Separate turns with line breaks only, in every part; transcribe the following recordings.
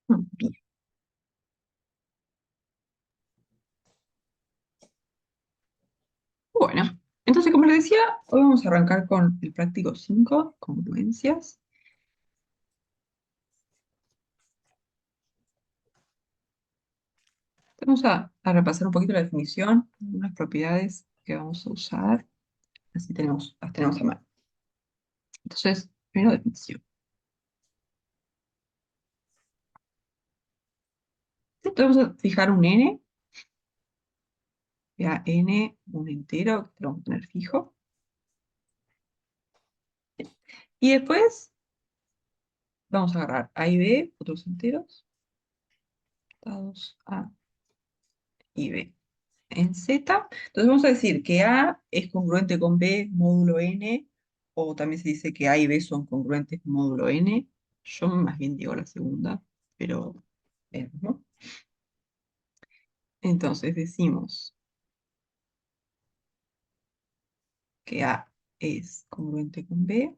Bien. Bueno, entonces como les decía, hoy vamos a arrancar con el práctico 5, congruencias. Vamos a repasar un poquito la definición, unas propiedades que vamos a usar, así las tenemos a mano. Entonces, primero definición. Entonces vamos a fijar un n, ya n, un entero que lo vamos a tener fijo. Y después vamos a agarrar a y b, otros enteros, dados a y b. En Z. Entonces vamos a decir que A es congruente con B módulo N, o también se dice que A y B son congruentes módulo N. Yo más bien digo la segunda, pero veamos, ¿no? Entonces decimos que A es congruente con B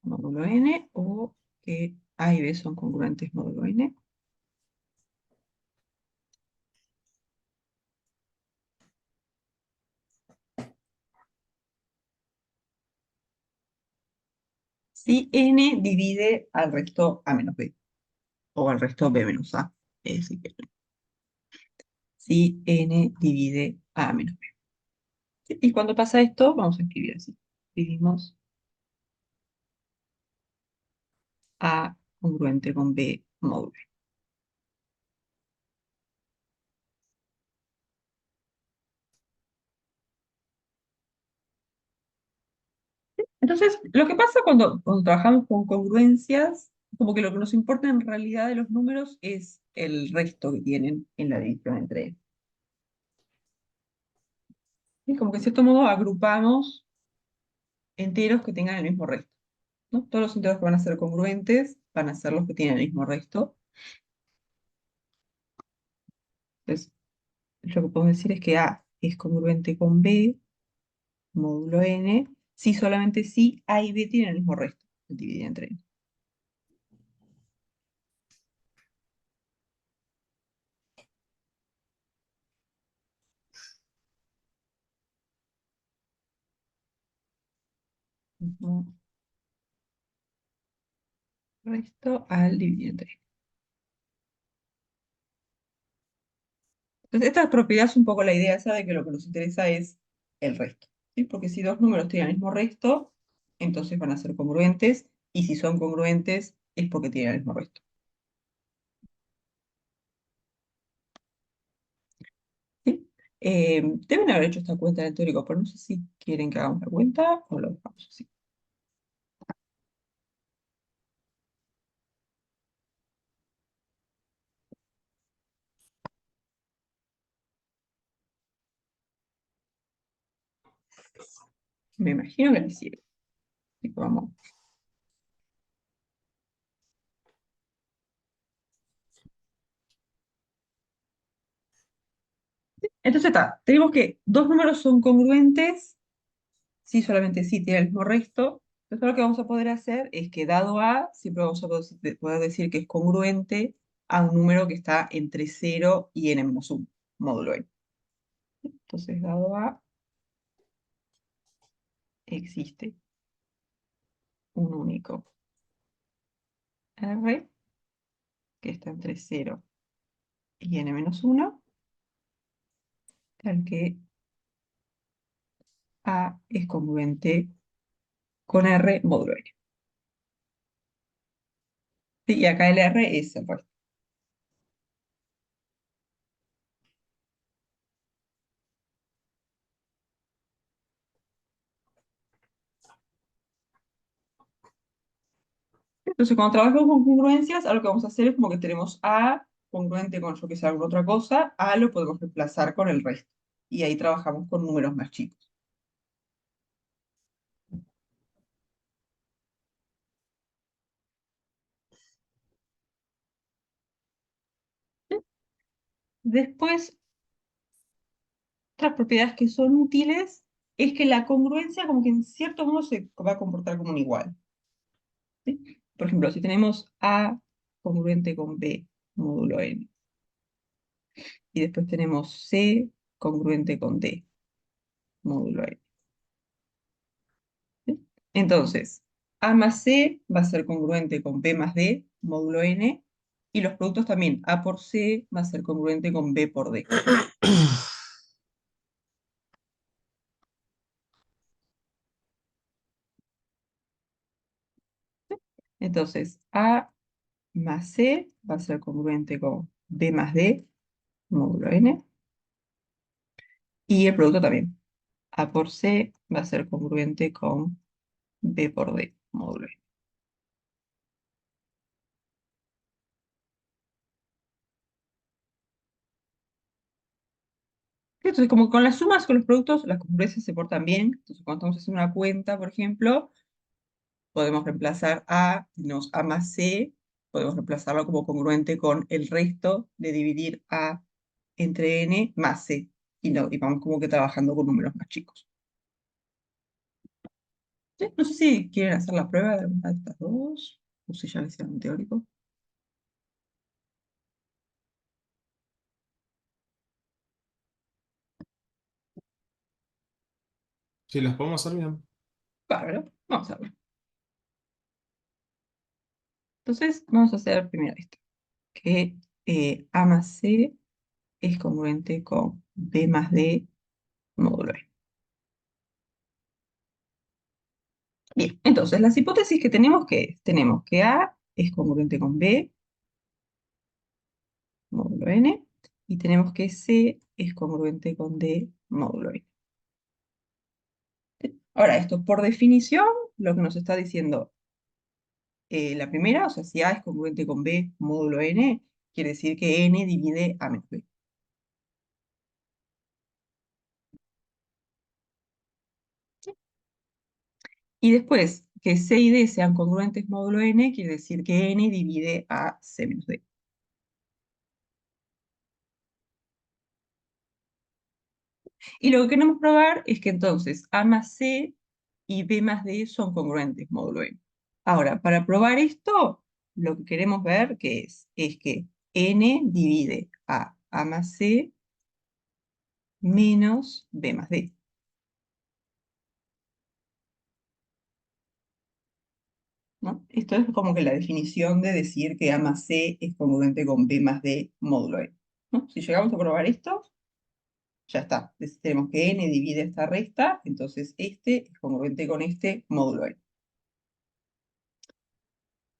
módulo N, o que A y B son congruentes módulo N. Si N divide al resto A menos B, o al resto B menos A. Es decir, que si N divide A menos B. Y cuando pasa esto, vamos a escribir así. Escribimos A congruente con B módulo. Entonces, lo que pasa cuando trabajamos con congruencias, como que lo que nos importa en realidad de los números es el resto que tienen en la división entre ellos. Es como que de cierto modo agrupamos enteros que tengan el mismo resto, ¿no? Todos los enteros que van a ser congruentes van a ser los que tienen el mismo resto. Entonces, lo que podemos decir es que A es congruente con B módulo n, si solamente si A y B tienen el mismo resto, dividido entre ellos. Mismo resto al dividir entre ellos. Entonces, esta propiedad es un poco la idea esa de que lo que nos interesa es el resto, ¿sí? Porque si dos números tienen el mismo resto, entonces van a ser congruentes, y si son congruentes es porque tienen el mismo resto. ¿Sí? Deben haber hecho esta cuenta en el teórico, pero no sé si quieren que hagamos la cuenta o lo dejamos así. Me imagino que lo hicieron. Así que vamos. Entonces está, tenemos que dos números son congruentes si solamente si tiene el mismo resto. Entonces lo que vamos a poder hacer es que dado A, siempre vamos a poder decir que es congruente a un número que está entre 0 y n-1, módulo n. Entonces dado A, existe un único R que está entre 0 y n-1, tal que A es congruente con R módulo n. Sí, y acá el R es el resto. Entonces, cuando trabajamos con congruencias, ahora lo que vamos a hacer es como que tenemos A congruente con lo que sea alguna otra cosa, A lo podemos reemplazar con el resto. Y ahí trabajamos con números más chicos. Después, otras propiedades que son útiles. es que la congruencia como que en cierto modo se va a comportar como un igual. ¿Sí? Por ejemplo, si tenemos A congruente con B módulo n, y después tenemos C congruente con D módulo n. ¿Sí? Entonces, A más C va a ser congruente con B más D módulo n, y los productos también, A por C va a ser congruente con B por D. Entonces, A más C va a ser congruente con B más D módulo n, y el producto también. A por C va a ser congruente con B por D módulo n. Entonces, como con las sumas, con los productos, las congruencias se portan bien. Entonces, cuando estamos haciendo una cuenta, por ejemplo, podemos reemplazar A, tenemos A más C, podemos reemplazarlo como congruente con el resto de dividir A entre N más C. Y, no, y vamos como que trabajando con números más chicos. ¿Sí? No sé si quieren hacer la prueba de alguna de estas dos, o si ya lo hicieron teórico.
Si las podemos hacer bien.
Bárbaro, vamos a ver. Entonces, vamos a hacer primero esto, que A más C es congruente con B más D módulo n. Bien, entonces las hipótesis que tenemos que A es congruente con B módulo n, y tenemos que C es congruente con D módulo n. Ahora, esto por definición, lo que nos está diciendo la primera, o sea, si A es congruente con B módulo n, quiere decir que n divide A menos B. Y después, que C y D sean congruentes módulo n, quiere decir que n divide a C menos D. Y lo que queremos probar es que entonces A más C y B más D son congruentes módulo n. Ahora, para probar esto, lo que queremos ver es que n divide A más C menos B más D. ¿No? Esto es como que la definición de decir que A más C es congruente con B más D módulo n. ¿No? Si llegamos a probar esto, ya está. Entonces, tenemos que n divide esta resta, entonces este es congruente con este módulo n.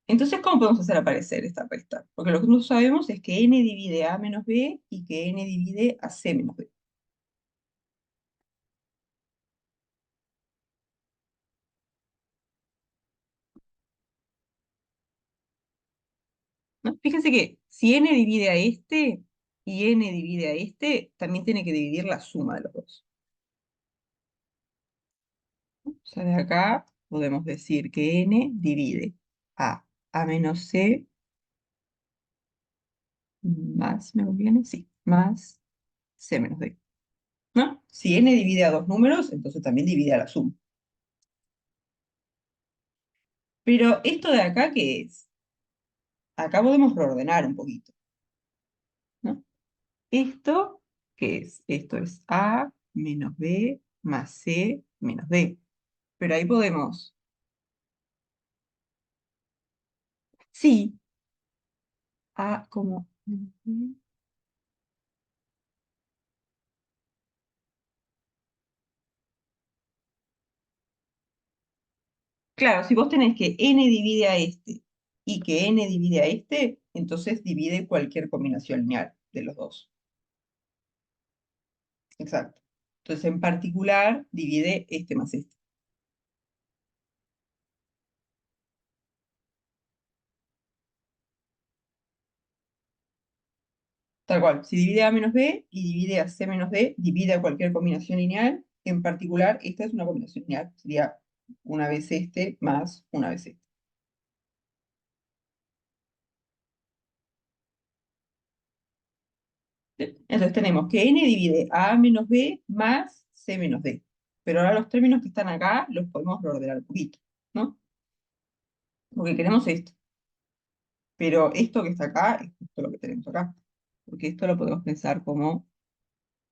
Entonces, ¿cómo podemos hacer aparecer esta resta? Porque lo que nosotros sabemos es que n divide a menos b y que n divide a c menos b. ¿No? Fíjense que si n divide a este y n divide a este, también tiene que dividir la suma de los dos. ¿No? O sea, de acá podemos decir que n divide a menos c más, ¿me conviene? Sí, más c menos d. ¿No? Si n divide a dos números, entonces también divide a la suma. Pero esto de acá, ¿qué es? Acá podemos reordenar un poquito, ¿no? ¿Esto qué es? Esto es A menos B más C menos D. Pero ahí podemos, sí, A como... Claro, si vos tenés que n divide a este y que n divide a este, entonces divide cualquier combinación lineal de los dos. Exacto. Entonces, en particular, divide este más este. Tal cual, si divide A menos B y divide a C menos D, divide a cualquier combinación lineal. En particular, esta es una combinación lineal. Sería una vez este más una vez este. ¿Sí? Entonces tenemos que n divide a menos B más C menos D. Pero ahora los términos que están acá los podemos reordenar un poquito, ¿no? Porque queremos esto. Pero esto que está acá es justo lo que tenemos acá. Porque esto lo podemos pensar como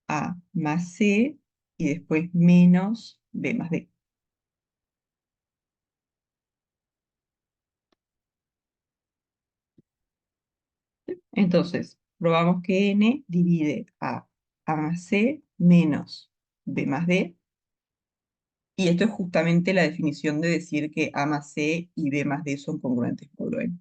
A más C y después menos B más D. Entonces, probamos que N divide A más C menos B más D. Y esto es justamente la definición de decir que A más C y B más D son congruentes módulo N.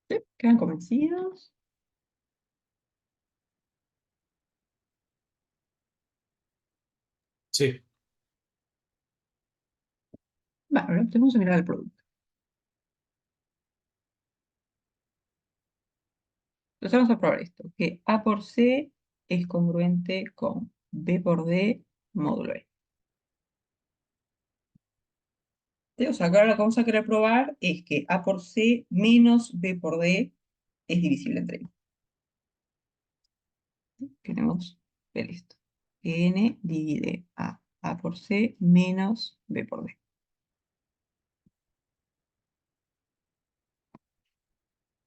¿Sí? ¿Quedan convencidos?
Sí,
Bueno, entonces vamos a mirar el producto. Entonces vamos a probar esto, que A por C es congruente con B por D módulo E. ¿Sí? O sea, acá lo que vamos a querer probar es que A por C menos B por D es divisible entre ellos. Queremos ver esto. Que N divide A por C menos B por D.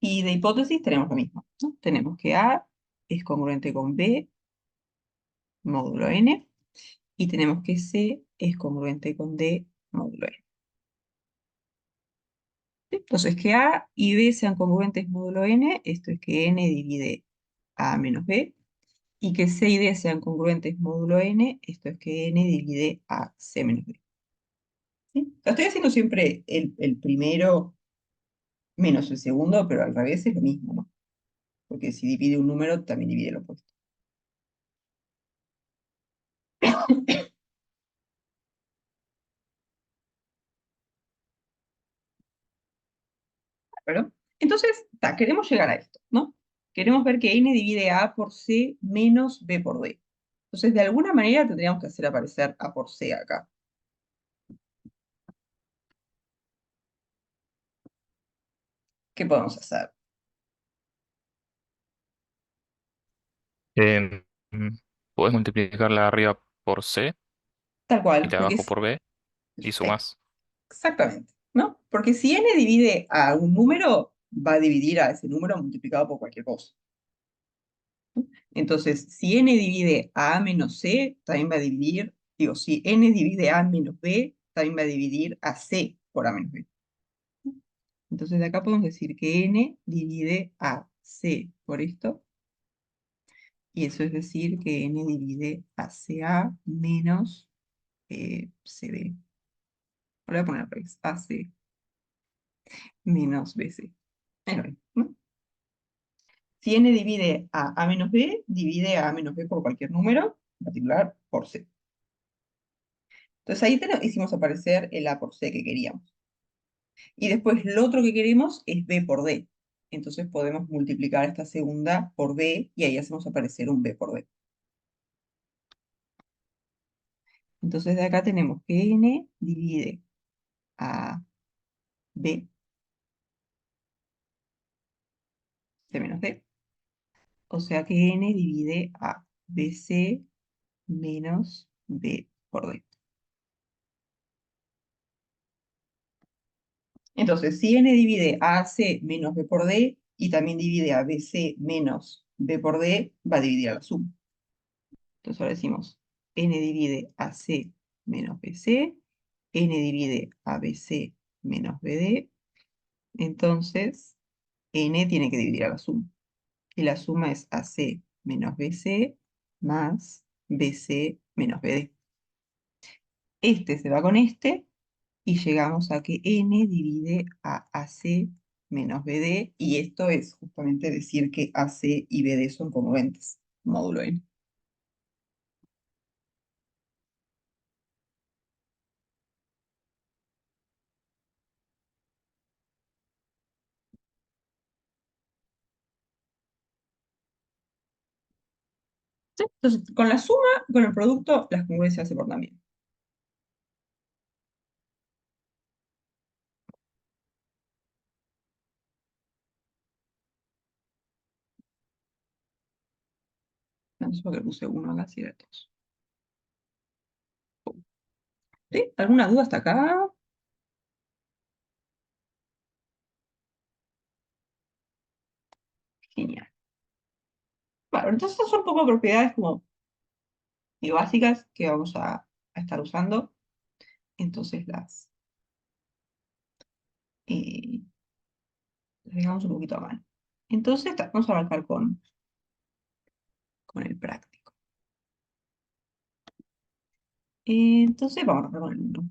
Y de hipótesis tenemos lo mismo, ¿no? Tenemos que A es congruente con B módulo N y tenemos que C es congruente con D módulo N. ¿Sí? Entonces, que A y B sean congruentes módulo N, esto es que N divide A menos B, y que C y D sean congruentes módulo N, esto es que N divide A C menos B. ¿Sí? Lo estoy haciendo siempre el primero menos el segundo, pero al revés es lo mismo, ¿no? Porque si divide un número, también divide el opuesto. ¿Pero? Entonces, queremos llegar a esto, ¿no? Queremos ver que N divide A por C menos B por D. Entonces, de alguna manera tendríamos que hacer aparecer A por C acá. ¿Qué podemos hacer?
Em, Puedes multiplicar la de arriba por C
Tal
y
cual,
la de
porque
abajo
es
por B y sumás.
exactamente, ¿no? Porque si N divide a un número, va a dividir a ese número multiplicado por cualquier cosa. Entonces, si N divide a menos C, también va a dividir, digo, si N divide a menos B, también va a dividir a C por A menos B. Entonces, de acá podemos decir que N divide a C por esto, y eso es decir que N divide a CA menos CB. Lo voy a poner al revés, AC menos BC. Es lo mismo, ¿no? Si N divide a menos B, divide a menos B por cualquier número, en particular por C. Entonces ahí hicimos aparecer el A por C que queríamos. Y después lo otro que queremos es B por D. Entonces podemos multiplicar esta segunda por B y ahí hacemos aparecer un B por D. Entonces de acá tenemos que N divide a B, C menos D. O sea que N divide a BC menos B por D. Entonces, si N divide a AC menos B por D y también divide a BC menos B por D, va a dividir a la suma. Entonces ahora decimos N divide a C menos BC, N divide a BC menos BD. Entonces, N tiene que dividir a la suma. Y la suma es AC menos BC más BC menos BD. Este se va con este y llegamos a que N divide a AC menos BD, y esto es justamente decir que AC y BD son congruentes, módulo N. Entonces, con la suma, con el producto, las congruencias se portan bien. No sé por qué puse uno acá, si era dos. ¿Sí? ¿Alguna duda hasta acá? Genial. Bueno, entonces estas son un poco propiedades como básicas que vamos a estar usando. Entonces eh, las dejamos un poquito a mano. Entonces vamos a arrancar con el práctico. Entonces vamos a arrancar con el 1.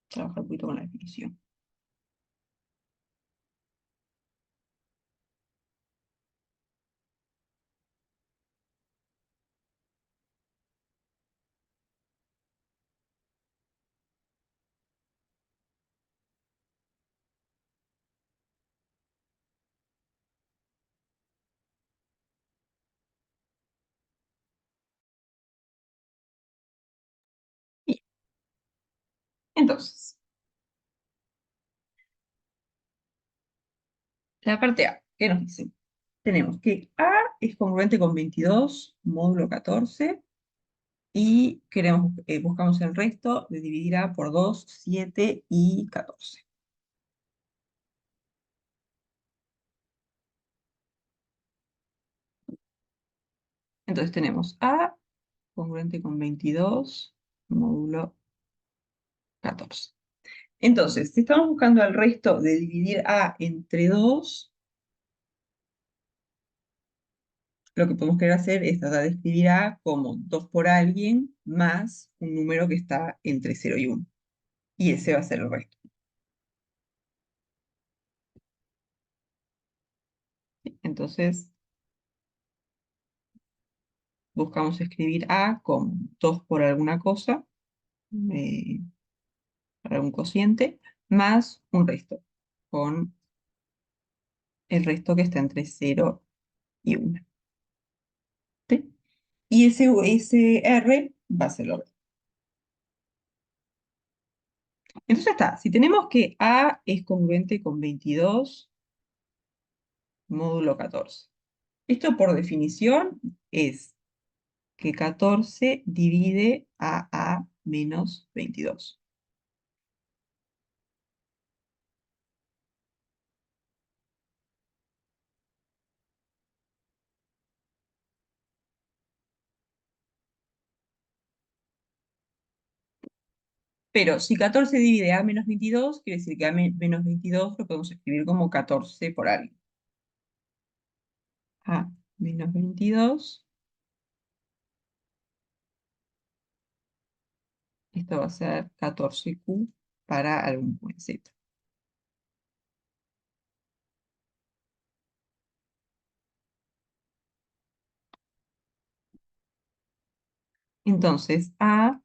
Trabajar un poquito con la definición. Bien, entonces, la parte A, ¿qué nos dice? Tenemos que A es congruente con 22 módulo 14 y buscamos el resto de dividir A por 2, 7 y 14. Entonces tenemos A congruente con 22 módulo 14. Entonces, si estamos buscando el resto de dividir A entre 2, lo que podemos querer hacer es tratar de escribir A como 2 por alguien más un número que está entre 0 y 1. Y ese va a ser el resto. Entonces, buscamos escribir A como 2 por alguna cosa, eh, para algún cociente, más un resto, con el resto que está entre 0 y 1. ¿Sí? Y ese R va a ser lo resto. Entonces está, si tenemos que A es congruente con 22 módulo 14. Esto por definición es que 14 divide a menos 22. Pero si 14 divide a menos 22, quiere decir que menos 22 lo podemos escribir como 14 por alguien. A menos 22. Esto va a ser 14Q para algún buen Z. Entonces, A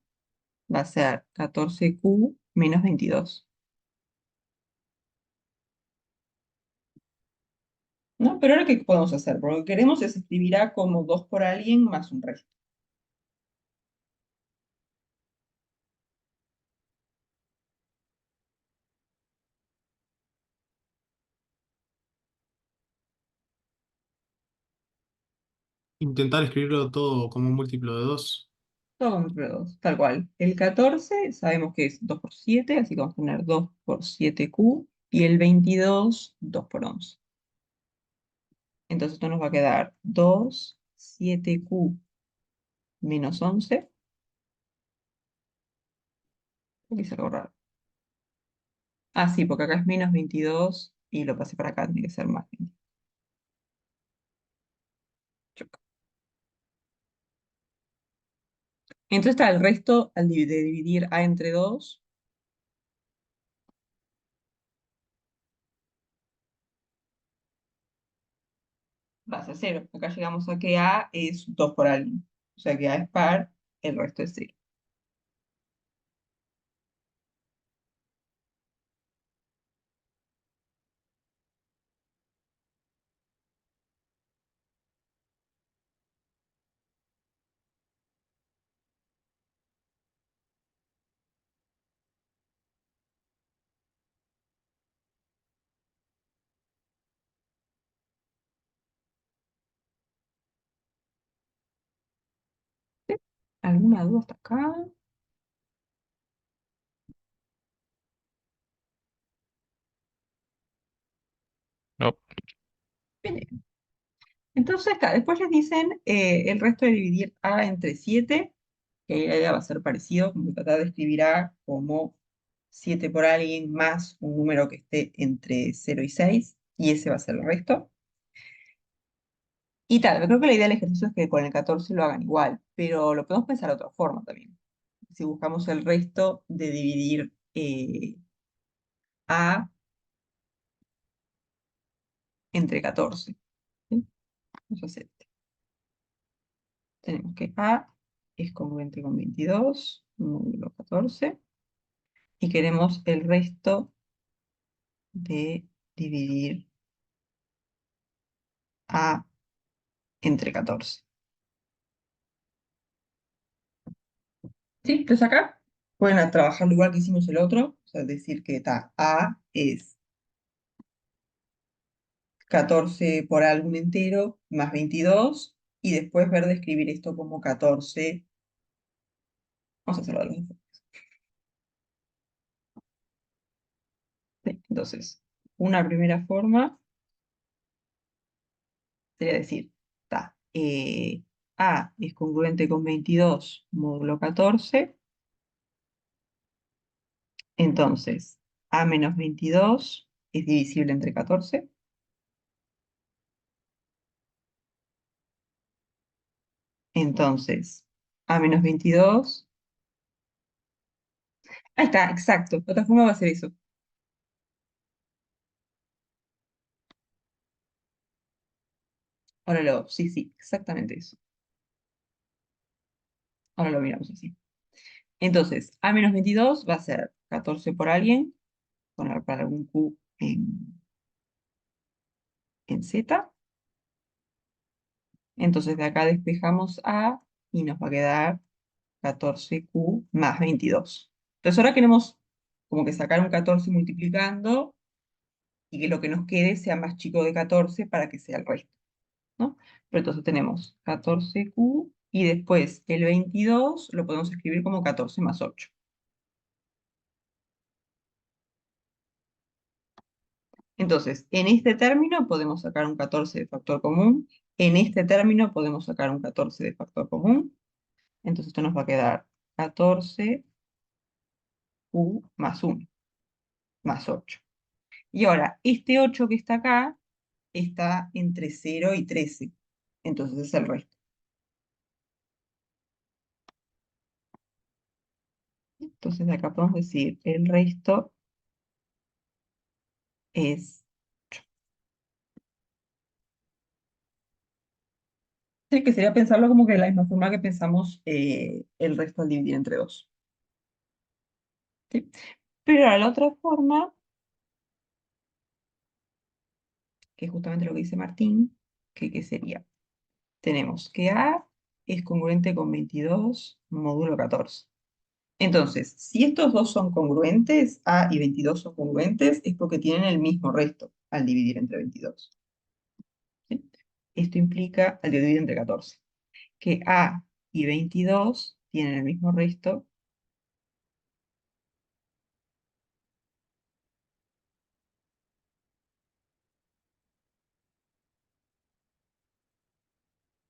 va a ser 14Q menos 22. ¿No? Pero ahora, ¿qué podemos hacer? Porque lo que queremos es escribir A como 2 por alguien más un resto.
Intentar escribirlo todo como un múltiplo de 2.
Todo entre 2, tal cual. El 14 sabemos que es 2 por 7, así que vamos a tener 2 por 7Q. Y el 22, 2 por 11. Entonces esto nos va a quedar 2, 7Q menos 11. Aquí se algo raro. Ah, sí, porque acá es menos 22 y lo pasé para acá, tiene que ser más 20. Choc. Entonces está el resto de dividir A entre 2, va a ser 0. Acá llegamos a que A es 2 por alguien. O sea que A es par, el resto es 0. ¿Alguna duda hasta acá?
No,
Bien. Entonces, acá, después les dicen el resto de dividir A entre 7, que ahí la idea va a ser parecido, como tratar de escribir A como 7 por alguien más un número que esté entre 0 y 6, y ese va a ser el resto. Y tal, yo creo que la idea del ejercicio es que con el 14 lo hagan igual, pero lo podemos pensar de otra forma también. Si buscamos el resto de dividir A entre 14. ¿Sí? Vamos a hacer este. Tenemos que A es congruente con 22, módulo 14, y queremos el resto de dividir A entre 14. ¿Sí? Entonces acá pueden trabajarlo igual que hicimos el otro, o sea, decir que A es 14 por algún entero más 22, y después ver de escribir esto como 14. Vamos a hacerlo de los dos. Sí, entonces, una primera forma sería decir, A es congruente con 22 módulo 14, entonces A menos 22 es divisible entre 14, entonces A menos 22, ahí está, exacto, de otra forma va a ser eso. Sí, sí, exactamente eso. Ahora lo miramos así. Entonces, A menos 22 va a ser 14 por alguien, poner para algún Q en Z. Entonces de acá despejamos A y nos va a quedar 14Q más 22. Entonces ahora queremos como que sacar un 14 multiplicando y que lo que nos quede sea más chico de 14 para que sea el resto, ¿no? Pero entonces tenemos 14Q y después el 22 lo podemos escribir como 14 más 8. Entonces, en este término podemos sacar un 14 de factor común, en este término podemos sacar un 14 de factor común, entonces esto nos va a quedar 14Q más 1, más 8. Y ahora, este 8 que está acá está entre 0 y 13, entonces es el resto. Entonces de acá podemos decir, el resto es 8. Sí, que sería pensarlo como que de la misma forma que pensamos el resto al dividir entre 2. ¿Sí? Pero ahora la otra forma, que es justamente lo que dice Martín, que sería, tenemos que A es congruente con 22 módulo 14. Entonces, si estos dos son congruentes, A y 22 son congruentes, es porque tienen el mismo resto al dividir entre 22. ¿Sí? Esto implica, al dividir entre 14, que A y 22 tienen el mismo resto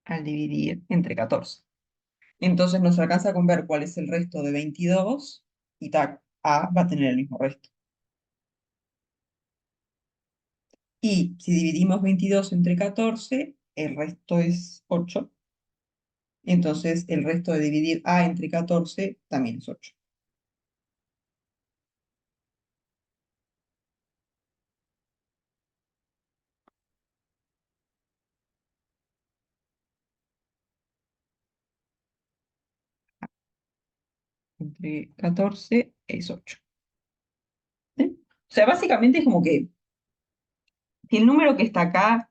al dividir entre 14. Entonces nos alcanza con ver cuál es el resto de 22 y tac, A va a tener el mismo resto. Y si dividimos 22 entre 14, el resto es 8. Entonces el resto de dividir A entre 14 también es 8. Entre 14 es 8. ¿Sí? O sea, básicamente es como que si el número que está acá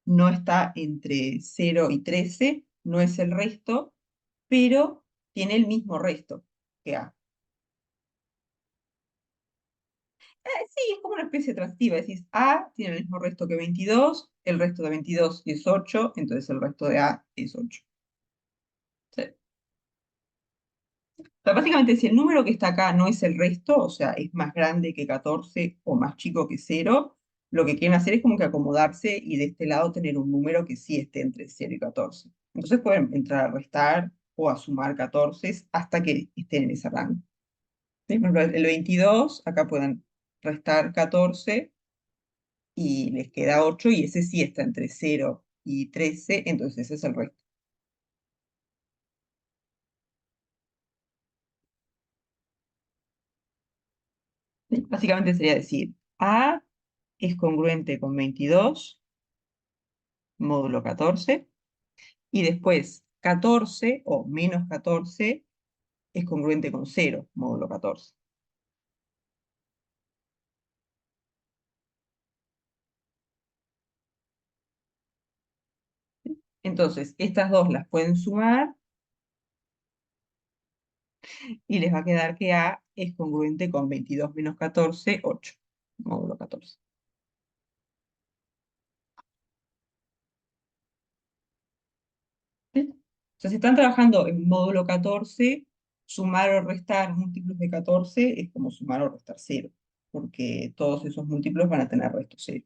no está entre 0 y 13, no es el resto, pero tiene el mismo resto que A. Sí, es como una especie de transitiva. Decís, A tiene el mismo resto que 22, el resto de 22 es 8, entonces el resto de A es 8. Sí. Sea, básicamente, si el número que está acá no es el resto, o sea, es más grande que 14 o más chico que 0, lo que quieren hacer es como que acomodarse y de este lado tener un número que sí esté entre 0 y 14. Entonces pueden entrar a restar o a sumar 14 hasta que estén en ese rango. ¿Sí? Por ejemplo, el 22, acá pueden restar 14 y les queda 8 y ese sí está entre 0 y 13, entonces ese es el resto. ¿Sí? Básicamente sería decir, A es congruente con 22 módulo 14, y después 14 o menos 14 es congruente con 0 módulo 14. Entonces, estas dos las pueden sumar y les va a quedar que A es congruente con 22 menos 14, 8 módulo 14. ¿Sí? Entonces, si están trabajando en módulo 14, sumar o restar múltiplos de 14 es como sumar o restar 0, porque todos esos múltiplos van a tener resto 0.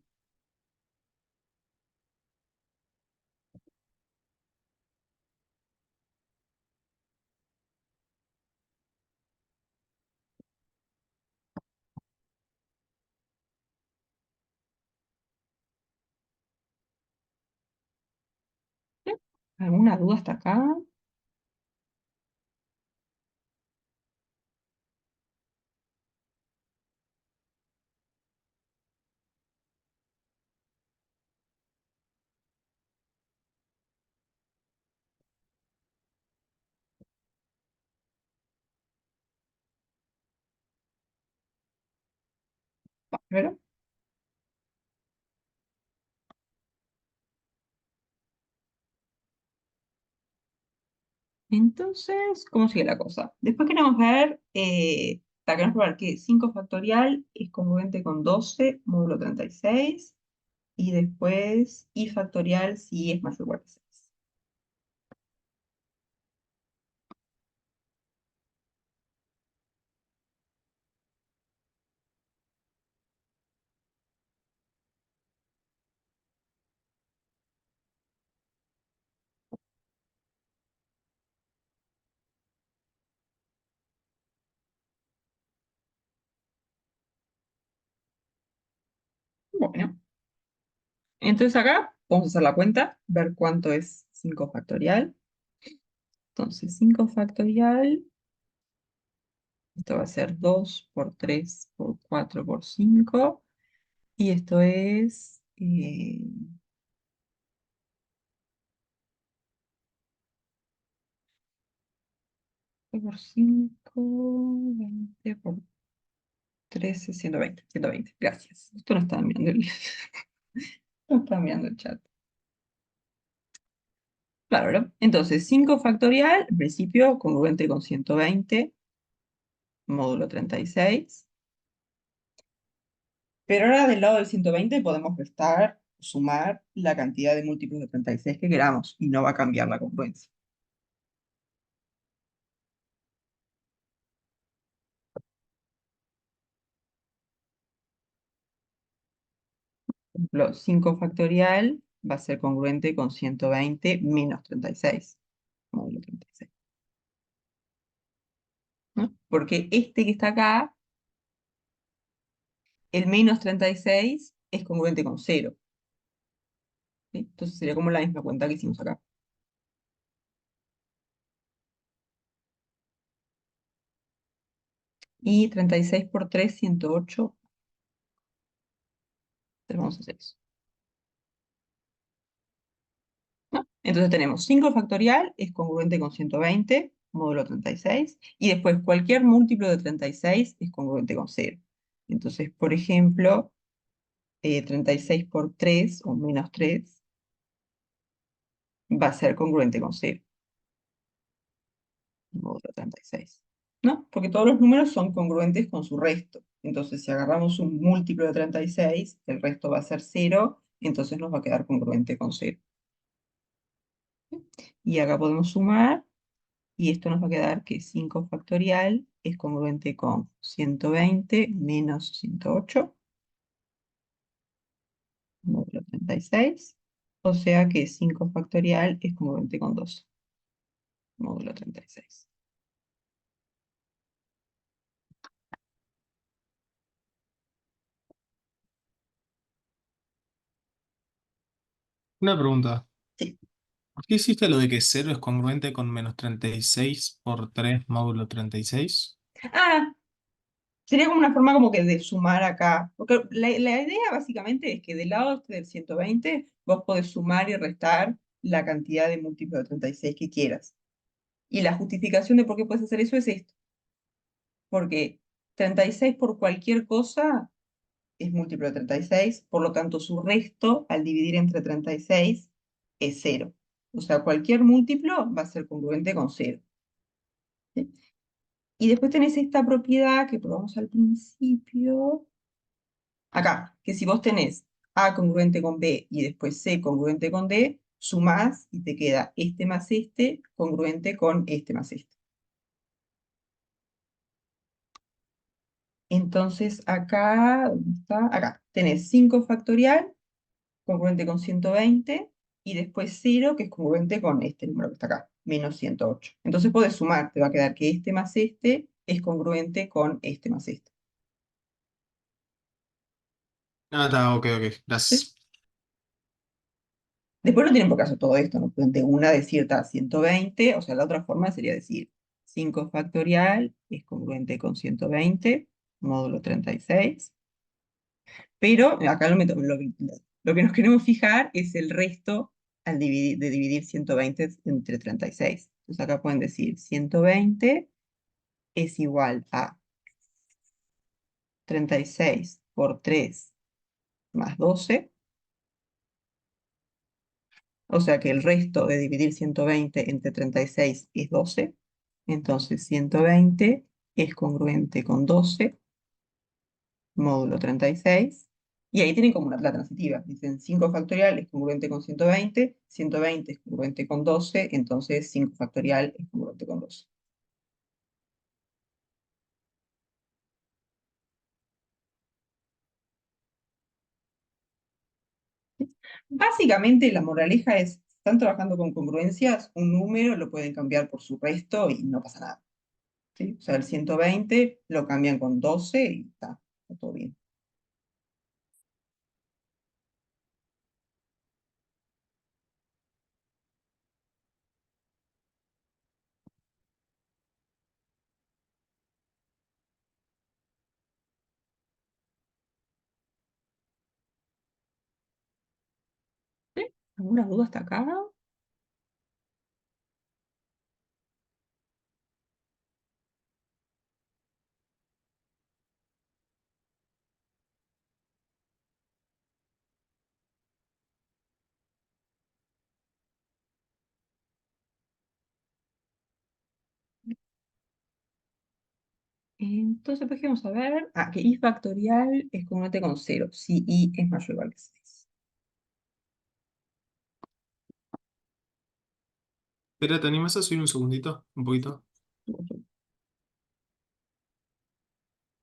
¿Sí? ¿Alguna duda hasta acá? ¿Verdad? Entonces, ¿cómo sigue la cosa? Después queremos ver, queremos probar que 5 factorial es congruente con 12 módulo 36, y después i factorial si es mayor o igual a 6. Bueno, entonces acá vamos a hacer la cuenta, ver cuánto es 5 factorial. Entonces, 5 factorial, esto va a ser 2 por 3 por 4 por 5, y esto es por 5, 20 por 13, 120, 120. Gracias. Esto no está mirando no está mirando el chat. Claro, ¿no? Entonces, 5 factorial, en principio, congruente con 120, módulo 36. Pero ahora del lado del 120 podemos restar, sumar la cantidad de múltiplos de 36 que queramos, y no va a cambiar la congruencia. Por ejemplo, 5 factorial va a ser congruente con 120 menos 36, módulo 36. ¿No? Porque este que está acá, el menos 36, es congruente con 0. ¿Sí? Entonces sería como la misma cuenta que hicimos acá. Y 36 por 3, 108. Entonces vamos a hacer eso. ¿No? Entonces tenemos 5 factorial es congruente con 120, módulo 36, y después cualquier múltiplo de 36 es congruente con 0. Entonces, por ejemplo, 36 por 3 o menos 3 va a ser congruente con 0, módulo 36. ¿No? Porque todos los números son congruentes con su resto. Entonces, si agarramos un múltiplo de 36, el resto va a ser 0, entonces nos va a quedar congruente con 0. Y acá podemos sumar Y esto nos va a quedar que 5 factorial es congruente con 120 menos 108, módulo 36. O sea que 5 factorial es congruente con 12, módulo 36.
Una pregunta.
Sí.
¿Por qué hiciste lo de que cero es congruente con menos 36 por 3 módulo 36?
Ah, sería como una forma como que de sumar acá. Porque la idea básicamente es que del lado este del 120 vos podés sumar y restar la cantidad de múltiplos de 36 que quieras. Y la justificación de por qué puedes hacer eso es esto. Porque 36 por cualquier cosa es múltiplo de 36, por lo tanto su resto al dividir entre 36 es cero. O sea, cualquier múltiplo va a ser congruente con cero. ¿Sí? Y después tenés esta propiedad que probamos al principio, acá, que si vos tenés A congruente con B y después C congruente con D, sumás y te queda este más este congruente con este más este. Entonces acá, ¿dónde está? Acá, tenés 5 factorial congruente con 120 y después 0 que es congruente con este número que está acá, menos 108. Entonces podés sumar, te va a quedar que este más este es congruente con este más este.
Ah, está, ok, ok.
¿Sí?
Gracias.
Después no tienen por qué hacer todo esto, ¿no? De una decir 120, o sea, la otra forma sería decir 5 factorial es congruente con 120, módulo 36. Pero acá lo que nos queremos fijar es el resto de dividir 120 entre 36. Entonces acá pueden decir 120 es igual a 36 por 3 más 12. O sea que el resto de dividir 120 entre 36 es 12. Entonces 120 es congruente con 12 módulo 36. Y ahí tienen como la transitiva. Dicen 5 factorial es congruente con 120, 120 es congruente con 12, entonces 5 factorial es congruente con 12. Básicamente la moraleja es, están trabajando con congruencias, un número lo pueden cambiar por su resto y no pasa nada. ¿Sí? O sea, el 120 lo cambian con 12 y está todo bien. ¿Sí? ¿Alguna duda hasta acá? Entonces, pues, vamos a ver. Ah, que i factorial es congruente con 0, si i es mayor o igual que 6.
Espera, ¿te animas a subir un segundito? Un poquito.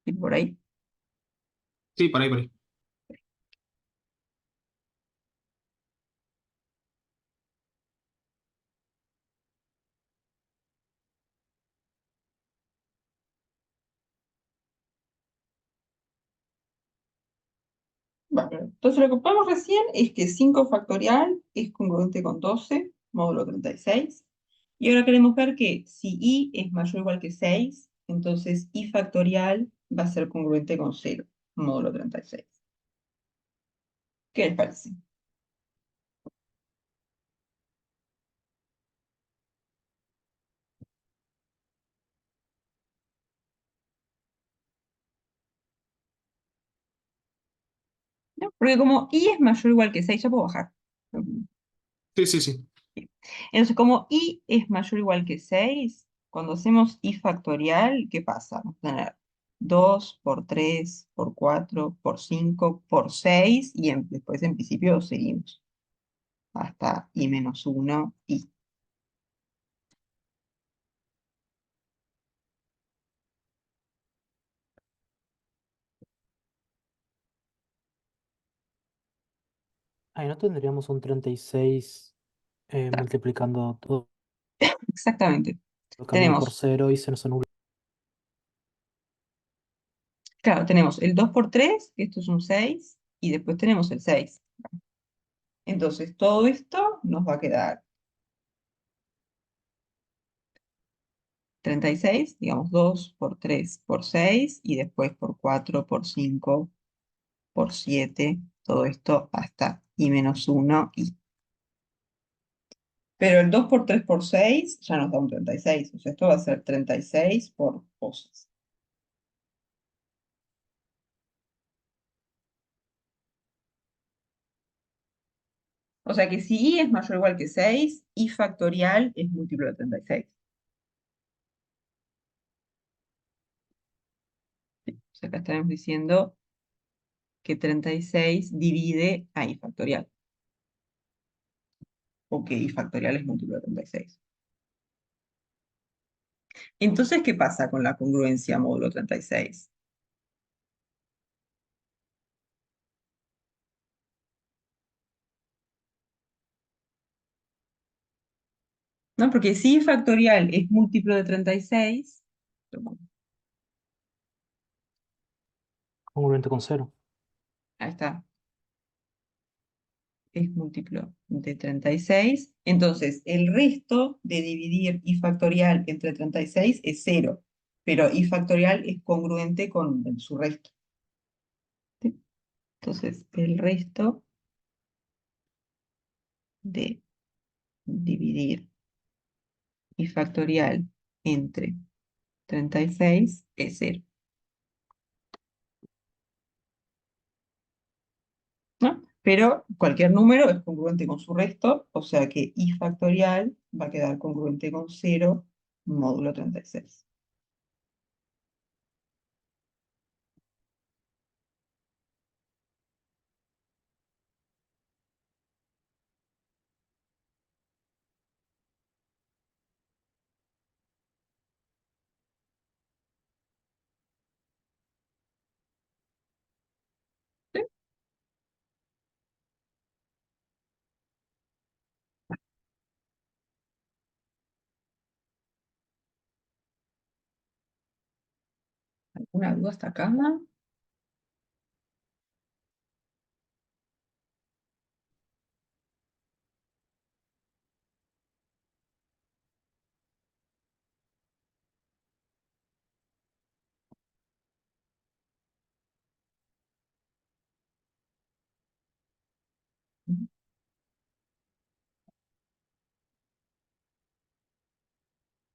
Y por ahí.
Sí, por ahí, por ahí.
Bueno, entonces lo que probamos recién es que 5 factorial es congruente con 12, módulo 36. Y ahora queremos ver que si i es mayor o igual que 6, entonces i factorial va a ser congruente con 0, módulo 36. ¿Qué les parece? ¿No? Porque como i es mayor o igual que 6, ya puedo bajar.
Sí, sí, sí.
Entonces, como i es mayor o igual que 6, cuando hacemos i factorial, ¿qué pasa? Vamos a tener 2 por 3 por 4 por 5 por 6 y después en principio seguimos hasta i menos 1 i.
Ahí no tendríamos un 36 multiplicando todo
Exactamente.
cambiado por
Tenemos,
0 y se nos anula.
claro, tenemos el 2 por 3, esto es un 6, y después tenemos el 6. Entonces, todo esto nos va a quedar 36, digamos 2 por 3 por 6, y después por 4 por 5 por 7, todo esto hasta i menos 1 y. Pero el 2 por 3 por 6 ya nos da un 36, o sea, esto va a ser 36 por cosas. O sea que si i es mayor o igual que 6, i factorial es múltiplo de 36. O sea, acá estaremos diciendo que 36 divide a i factorial. O que i factorial es múltiplo de 36. Entonces, ¿qué pasa con la congruencia módulo 36? ¿No? Porque si i factorial es múltiplo de 36,
Congruente con 0.
ahí está, es múltiplo de 36. Entonces, el resto de dividir i factorial entre 36 es 0, pero i factorial es congruente con su resto. ¿Sí? Entonces, el resto de dividir i factorial entre 36 es 0. ¿No? Pero cualquier número es congruente con su resto, o sea que i factorial va a quedar congruente con 0 módulo 36. ¿Sí? ¿Alguna duda hasta acá?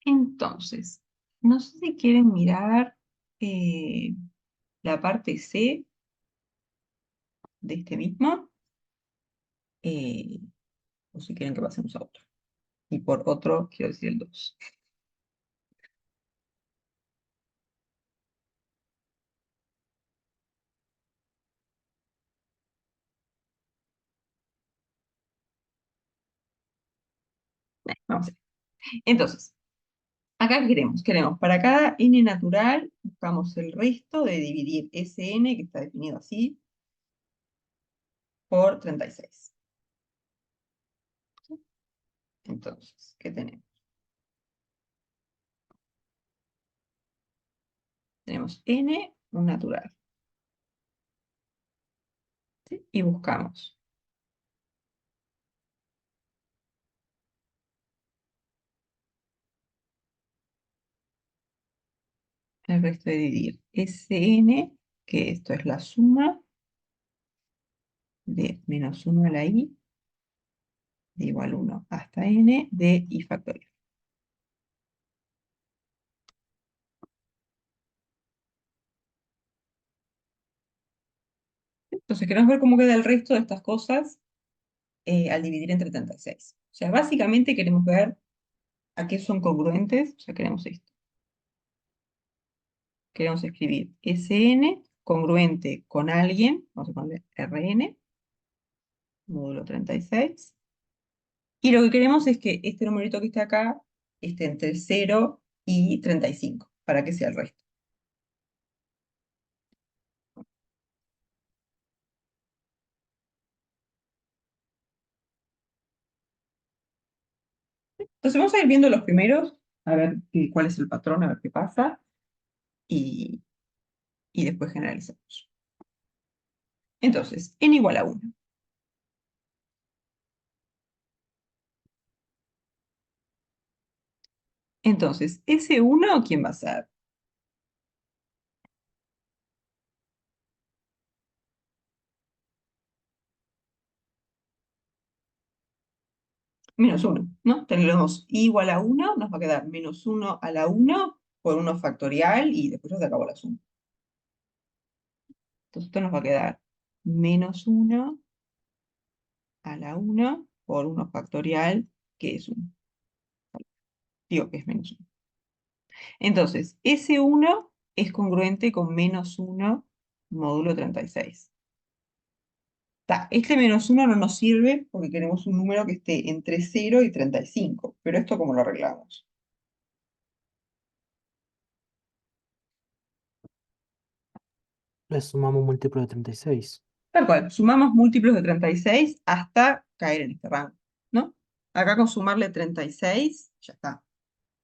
Entonces, no sé si quieren mirar eh, la parte C de este mismo, eh, o si quieren que pasemos a otro. Y por otro, quiero decir el 2. Vamos a ver. Entonces, acá queremos para cada n natural, buscamos el resto de dividir Sn, que está definido así, por 36. Entonces, ¿qué tenemos? Tenemos n, un natural. ¿Sí? Y buscamos el resto de dividir Sn, que esto es la suma de menos 1 a la i, de igual 1 hasta n de i factorial. Entonces queremos ver cómo queda el resto de estas cosas al dividir entre 36. O sea, básicamente queremos ver a qué son congruentes, o sea, queremos esto. Queremos escribir Sn congruente con alguien, vamos a ponerle Rn, módulo 36. Y lo que queremos es que este numerito que está acá esté entre 0 y 35, para que sea el resto. Entonces vamos a ir viendo los primeros, a ver cuál es el patrón, a ver qué pasa, y, y después generalizamos. Entonces, n igual a 1. Entonces, ese 1, ¿quién va a ser? Menos 1, ¿no? Tenemos i igual a 1, nos va a quedar menos 1 a la 1 por 1 factorial y después ya se acabó la suma. Entonces esto nos va a quedar menos 1 a la 1 por 1 factorial, que es 1. Digo que es menos 1. Entonces, ese 1 es congruente con menos 1 módulo 36. Este menos 1 no nos sirve porque queremos un número que esté entre 0 y 35. Pero esto, ¿cómo lo arreglamos?
Le sumamos múltiplo de 36.
Tal cual, sumamos múltiplos de 36 hasta caer en este rango, ¿no? Acá con sumarle 36, ya está,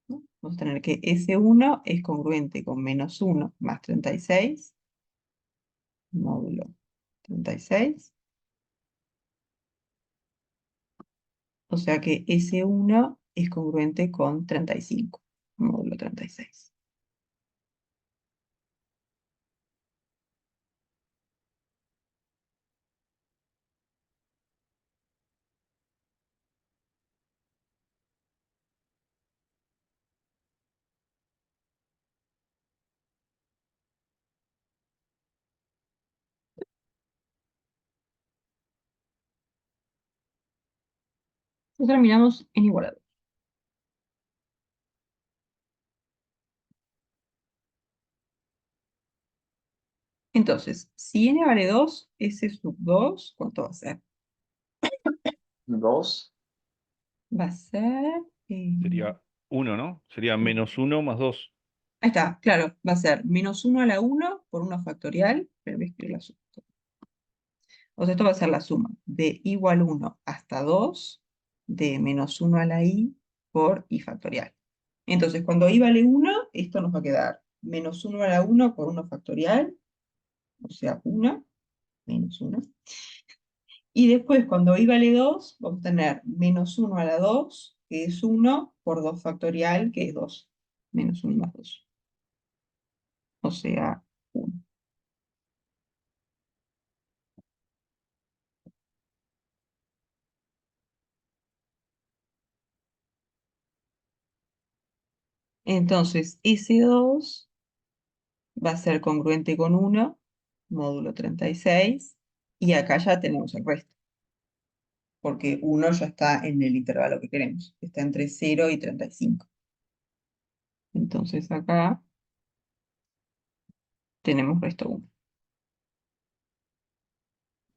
¿no? Vamos a tener que ese 1 es congruente con menos 1 más 36, módulo 36. O sea que ese 1 es congruente con 35, módulo 36. Entonces terminamos en igual a 2. Entonces, si n vale 2, ese sub 2, ¿cuánto va a ser?
2.
Va a ser...
Sería 1, ¿no? Sería menos 1 más 2.
ahí está, claro, va a ser menos 1 a la 1 por 1 factorial, pero voy a escribir la suma. O sea, esto va a ser la suma de igual 1 hasta 2 de menos 1 a la i por i factorial. Entonces, cuando i vale 1, esto nos va a quedar menos 1 a la 1 por 1 factorial, o sea, 1, menos 1. Y después, cuando i vale 2, vamos a tener menos 1 a la 2, que es 1, por 2 factorial, que es 2. Menos 1 más 2. O sea, 1. Entonces, ese 2 va a ser congruente con 1, módulo 36, y acá ya tenemos el resto, porque 1 ya está en el intervalo que queremos, está entre 0 y 35. Entonces acá tenemos resto 1.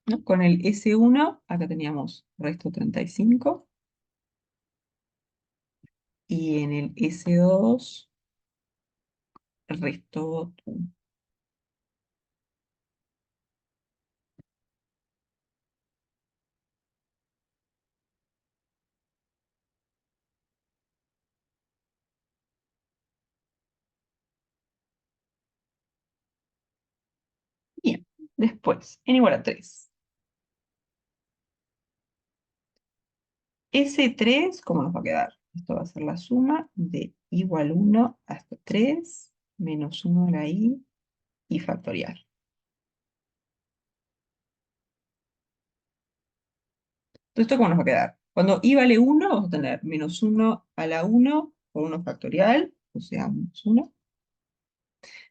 ¿No? Con el S1, acá teníamos resto 35, y en el S2, resto 1. Bien, después, n igual a 3. S3, ¿cómo nos va a quedar? Esto va a ser la suma de igual 1 hasta 3, menos 1 a la i, y factorial. Entonces, ¿esto cómo nos va a quedar? Cuando i vale 1, vamos a tener menos 1 a la 1 por 1 factorial, o sea, menos 1.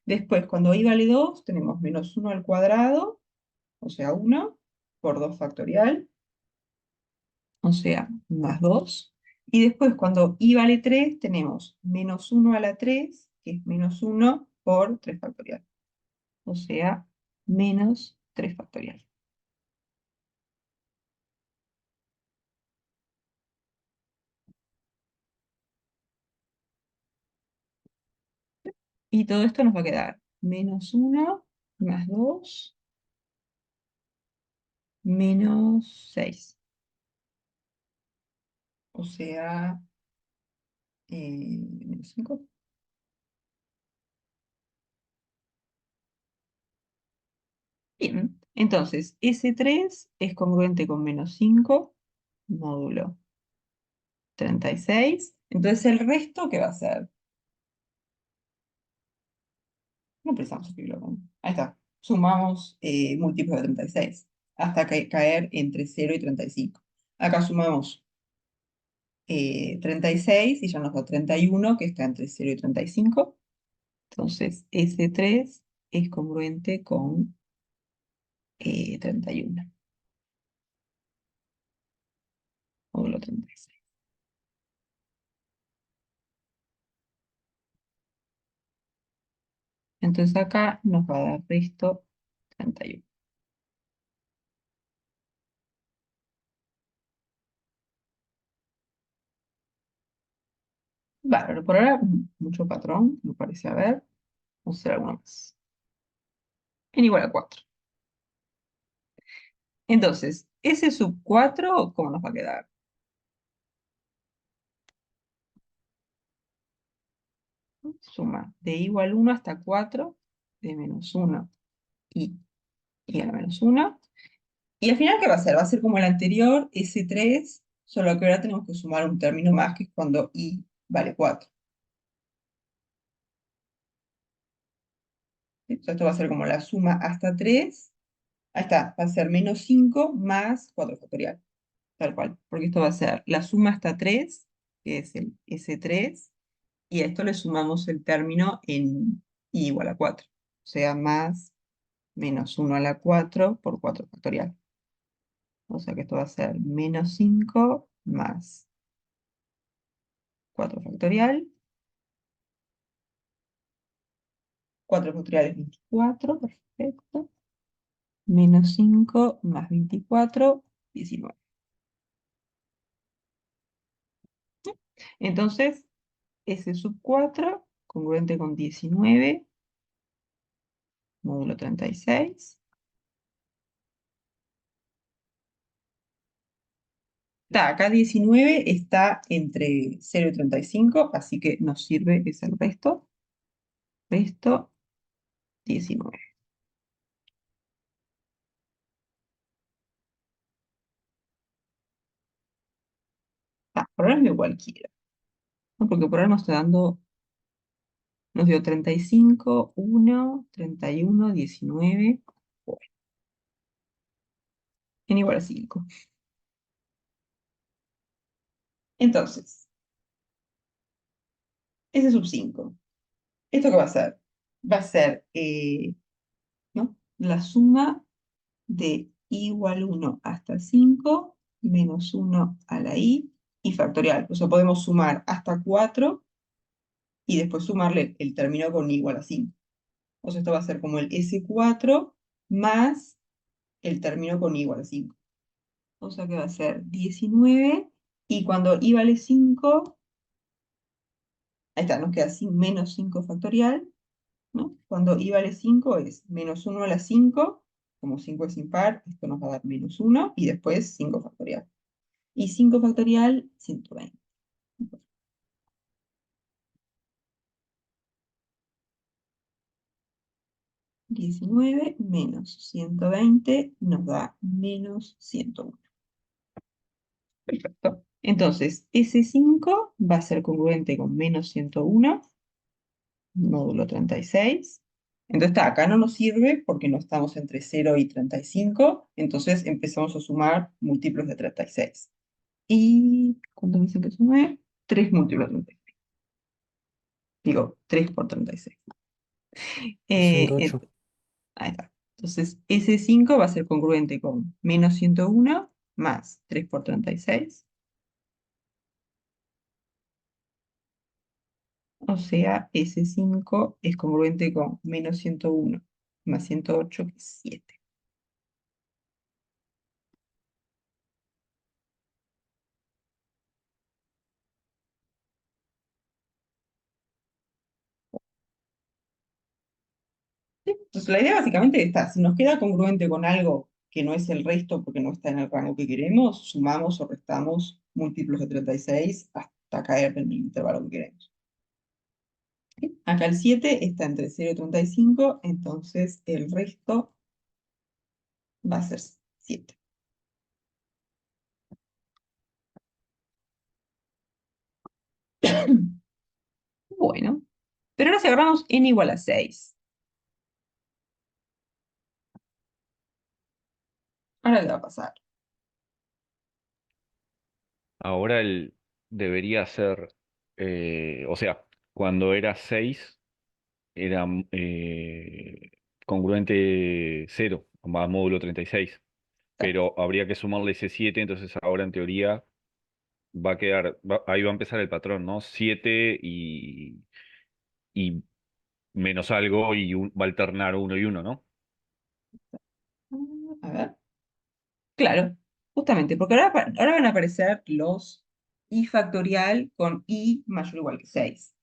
Después, cuando i vale 2, tenemos menos 1 al cuadrado, o sea, 1, por 2 factorial, o sea, más 2. Y después, cuando i vale 3, tenemos menos 1 a la 3, que es menos 1 por 3 factorial, o sea, menos 3 factorial. Y todo esto nos va a quedar menos 1 más 2 menos 6. O sea, menos 5. Bien, entonces S3 es congruente con menos 5 módulo 36. Entonces el resto, ¿qué va a ser? No precisamos escribirlo ahí está. Sumamos múltiplos de 36 hasta caer entre 0 y 35. Acá sumamos 36 y ya nos da 31, que está entre 0 y 35. Entonces S3 es congruente con 31, módulo 36. Entonces acá nos va a dar resto 31. Bárbaro, por ahora mucho patrón, me parece haber. Vamos a hacer alguno más. N igual a 4. Entonces, S sub 4, ¿cómo nos va a quedar? Suma de igual 1 hasta 4, de menos 1 y a la menos 1. Y al final, ¿qué va a ser? Va a ser como el anterior, S3, solo que ahora tenemos que sumar un término más, que es cuando I vale 4. Entonces, esto va a ser como la suma hasta 3. Ahí está, va a ser menos 5 más 4 factorial. Tal cual, porque esto va a ser la suma hasta 3, que es el S3, y a esto le sumamos el término en I igual a 4. O sea, más menos 1 a la 4 por 4 factorial. O sea que esto va a ser menos 5 más 4 factorial. 4 factorial es 24, perfecto. Menos 5 más 24, 19. Entonces, S sub 4, congruente con 19, módulo 36. Acá 19 está entre 0 y 35, así que nos sirve, es el resto. Resto 19. Por ahora es medio cualquiera, ¿no? Porque por ahora nos está dando, nos dio 35, 1, 31, 19, bueno, n igual a 5. Entonces, ese sub 5. ¿Esto qué va a ser? Va a ser, ¿no? La suma de i igual 1 hasta 5 menos 1 a la i y factorial. O sea, podemos sumar hasta 4 y después sumarle el término con i igual a 5. O sea, esto va a ser como el S4 más el término con i igual a 5. O sea que va a ser 19 y cuando i vale 5, ahí está, nos queda menos 5 factorial, ¿no? Cuando i vale 5 es menos 1 a la 5, como 5 es impar, esto nos va a dar menos 1 y después 5 factorial. Y 5 factorial, 120. 19 menos 120 nos da menos 101. Perfecto. Entonces, S5 va a ser congruente con menos 101, módulo 36. Entonces, acá no nos sirve porque no estamos entre 0 y 35, entonces empezamos a sumar múltiplos de 36. ¿Y cuánto me dicen que sume? 3 múltiplos de 36. Digo, 3 por 36.
208.
Ahí está. Entonces, S5 va a ser congruente con menos 101 más 3 por 36. O sea, S5 es congruente con menos 101 más 108, que es 7. ¿Sí? Entonces, la idea básicamente está, si nos queda congruente con algo que no es el resto porque no está en el rango que queremos, sumamos o restamos múltiplos de 36 hasta caer en el intervalo que queremos. ¿Sí? Acá el 7 está entre 0 y 35, entonces el resto va a ser 7. Bueno, pero ahora si agarramos n igual a 6. Ahora le va a pasar.
Ahora debería ser, o sea, cuando era 6 era congruente 0, más módulo 36. Pero habría que sumarle ese 7, entonces ahora en teoría va a quedar, ahí va a empezar el patrón, ¿no? 7 y menos algo y va a alternar uno y uno, ¿no?
A ver. Claro, justamente, porque ahora van a aparecer los i factorial con i mayor o igual que 6.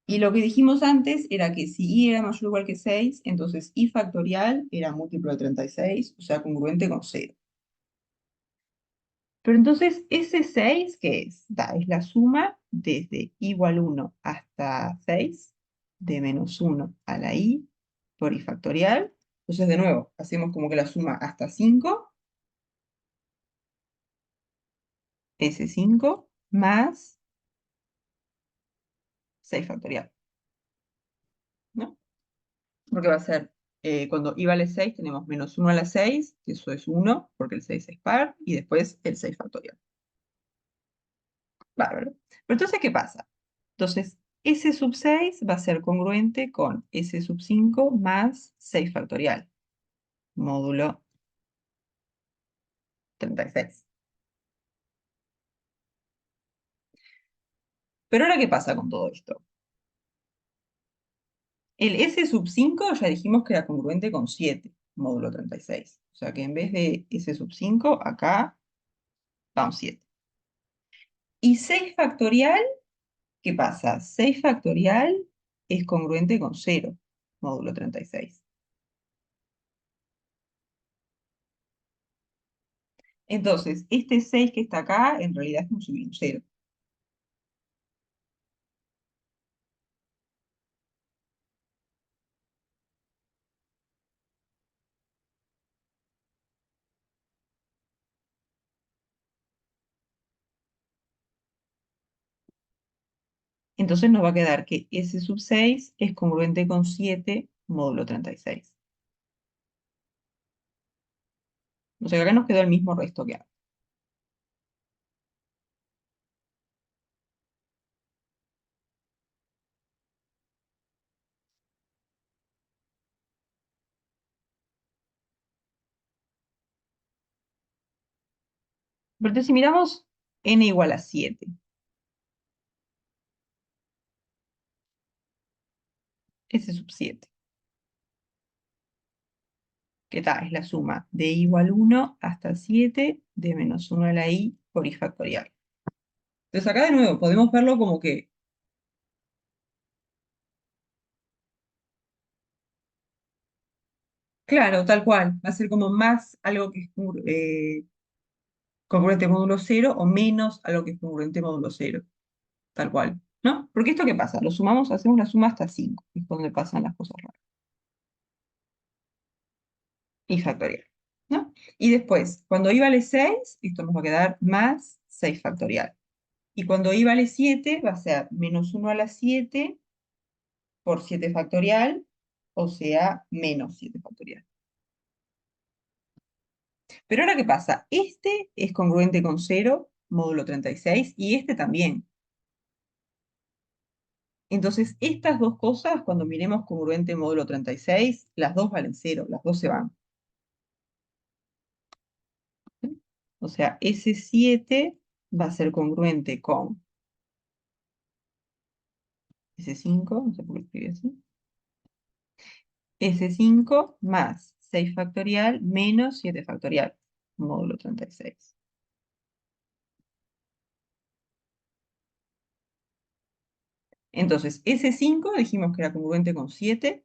Y lo que dijimos antes era que si i era mayor o igual que 6, entonces i factorial era múltiplo de 36, o sea, congruente con 0. Pero entonces, ¿ese 6 qué es? Es la suma desde igual 1 hasta 6, de menos 1 a la i por i factorial. Entonces, de nuevo, hacemos como que la suma hasta 5, ese 5, más 6 factorial, ¿no? Porque va a ser, cuando i vale 6, tenemos menos 1 a la 6, que eso es 1, porque el 6 es par, y después el 6 factorial. Bárbaro. Pero entonces, ¿qué pasa? Entonces, S sub 6 va a ser congruente con S sub 5 más 6 factorial, módulo 36. Pero ahora, ¿qué pasa con todo esto? El S sub 5 ya dijimos que era congruente con 7, módulo 36. O sea que en vez de S sub 5, acá va un 7. Y 6 factorial, ¿qué pasa? 6 factorial es congruente con 0, módulo 36. Entonces, este 6 que está acá, en realidad es como si hubiera un 0. Entonces nos va a quedar que S sub 6 es congruente con 7, módulo 36. O sea que acá nos quedó el mismo resto que antes. Pero entonces si miramos n igual a 7, S sub 7, que tal, es la suma de i igual 1 hasta 7 de menos 1 a la i por i factorial. Entonces acá de nuevo podemos verlo como que, claro, tal cual, va a ser como más algo que es congruente módulo 0 o menos algo que es congruente módulo 0, tal cual, ¿no? Porque esto ¿qué pasa? Lo sumamos, hacemos la suma hasta 5, que es donde pasan las cosas raras. Y factorial, ¿no? Y después, cuando i vale 6, esto nos va a quedar más 6 factorial. Y cuando i vale 7, va a ser menos 1 a la 7 por 7 factorial, o sea, menos 7 factorial. Pero ahora, ¿qué pasa? Este es congruente con 0, módulo 36, y este también. Entonces, estas dos cosas, cuando miremos congruente módulo 36, las dos valen 0, las dos se van. O sea, ese 7 va a ser congruente con ese 5, no sé por qué escribí así, ese 5 más 6 factorial menos 7 factorial, módulo 36. Entonces, ese 5 dijimos que era congruente con 7,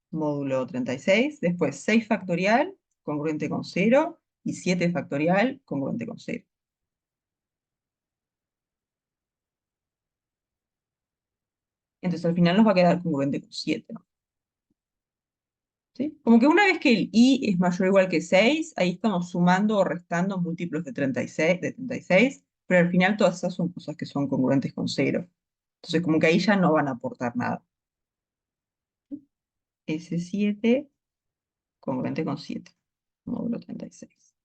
módulo 36. Después 6 factorial, congruente con 0. Y 7 factorial, congruente con 0. Entonces al final nos va a quedar congruente con 7, ¿no? ¿Sí? Como que una vez que el i es mayor o igual que 6, ahí estamos sumando o restando múltiplos de 36, pero al final todas esas son cosas que son congruentes con 0. Entonces como que ahí ya no van a aportar nada. S7 congruente con 7, módulo 36.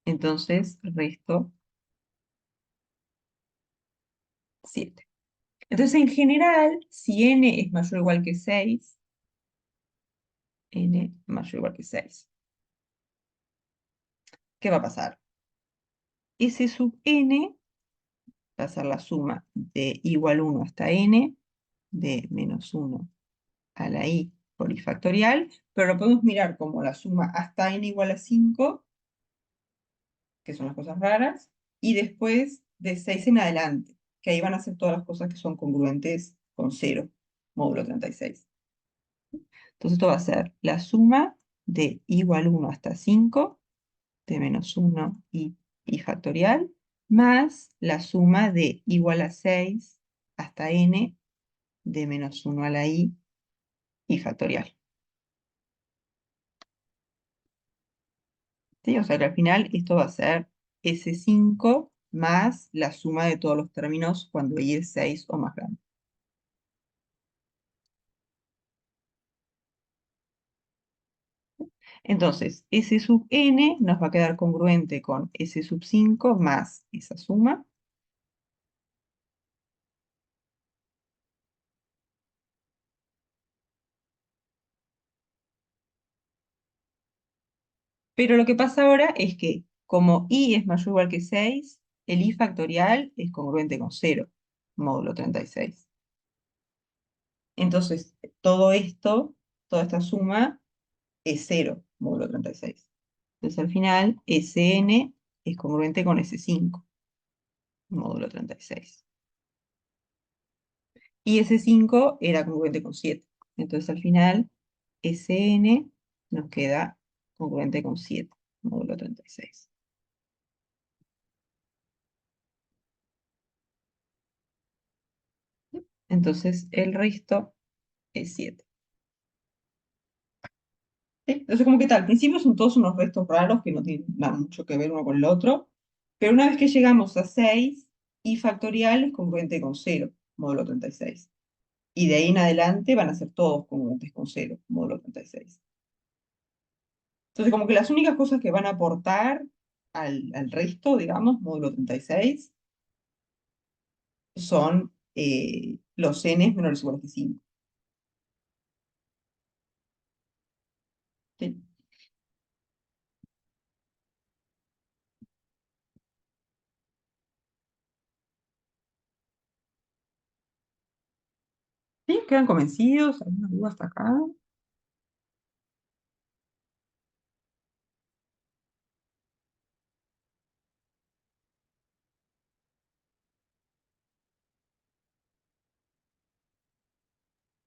Entonces resto 7. Entonces en general, si n es mayor o igual que 6, n mayor o igual que 6, ¿qué va a pasar? S sub n va a ser la suma de igual 1 hasta n de menos 1 a la i polifactorial, pero lo podemos mirar como la suma hasta n igual a 5, que son las cosas raras, y después de 6 en adelante, que ahí van a ser todas las cosas que son congruentes con 0, módulo 36. Entonces esto va a ser la suma de igual 1 hasta 5, de menos 1 y factorial, más la suma de igual a 6 hasta n de menos 1 a la i y factorial. ¿Sí? O sea que al final esto va a ser S5 más la suma de todos los términos cuando i es 6 o más grande. Entonces, S sub n nos va a quedar congruente con S sub 5 más esa suma. Pero lo que pasa ahora es que como i es mayor o igual que 6, el i factorial es congruente con 0, módulo 36. Entonces, todo esto, toda esta suma, es 0, módulo 36. Entonces, al final, Sn es congruente con S5, módulo 36. Y S5 era congruente con 7. Entonces, al final, Sn nos queda congruente con 7, módulo 36. Entonces, el resto es 7. ¿Sí? Entonces, como que tal, al principio son todos unos restos raros que no tienen nada mucho que ver uno con el otro, pero una vez que llegamos a 6, i factorial es congruente con 0, módulo 36. Y de ahí en adelante van a ser todos congruentes con 0, módulo 36. Entonces, como que las únicas cosas que van a aportar al resto, digamos, módulo 36, son los n menores o iguales que 5. ¿Sí? ¿Sí? ¿Quedan convencidos? ¿Alguna duda hasta acá?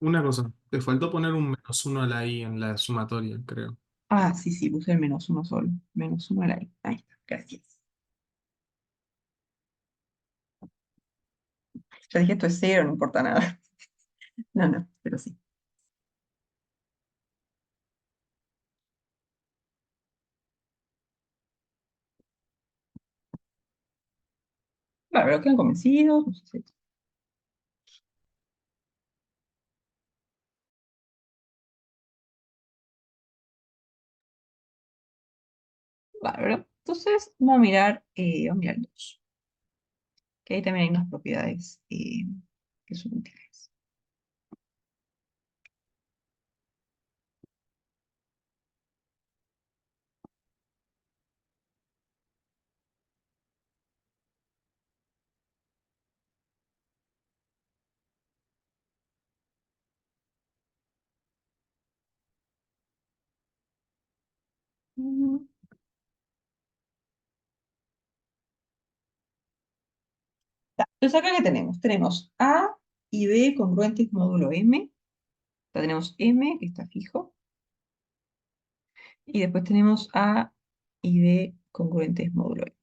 Una cosa, te faltó poner un menos uno a la i en la sumatoria, creo.
Ah, sí, sí, puse el menos uno solo. Menos uno al aire. Ahí está, gracias. Ya dije esto es 0, no importa nada. No, no, pero sí. Claro, quedan convencidos. No sé si... Bárbaro. Entonces, vamos a mirar el 2, que ahí también hay unas propiedades que son útiles. Mm, Entonces, acá, ¿qué tenemos? Tenemos A y B congruentes módulo M. Acá tenemos M, que está fijo. Y después tenemos A y B congruentes módulo M.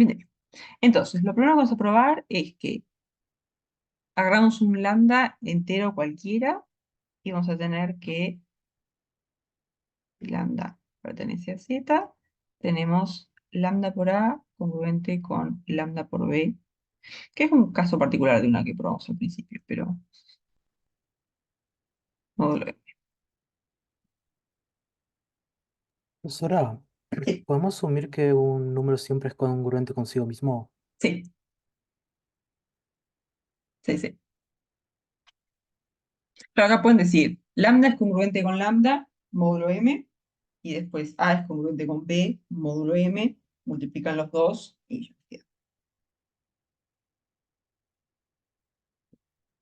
Bien. Entonces, lo primero que vamos a probar es que agarramos un lambda entero cualquiera y vamos a tener que lambda pertenece a z. Tenemos lambda por a congruente con lambda por b, que es un caso particular de una que probamos al principio, pero módulo B.
Profesora,
Sí,
¿podemos asumir que un número siempre es congruente consigo mismo?
sí, sí, sí. Claro, acá pueden decir, lambda es congruente con lambda, módulo m, y después a es congruente con b, módulo m, multiplican los dos y ya queda.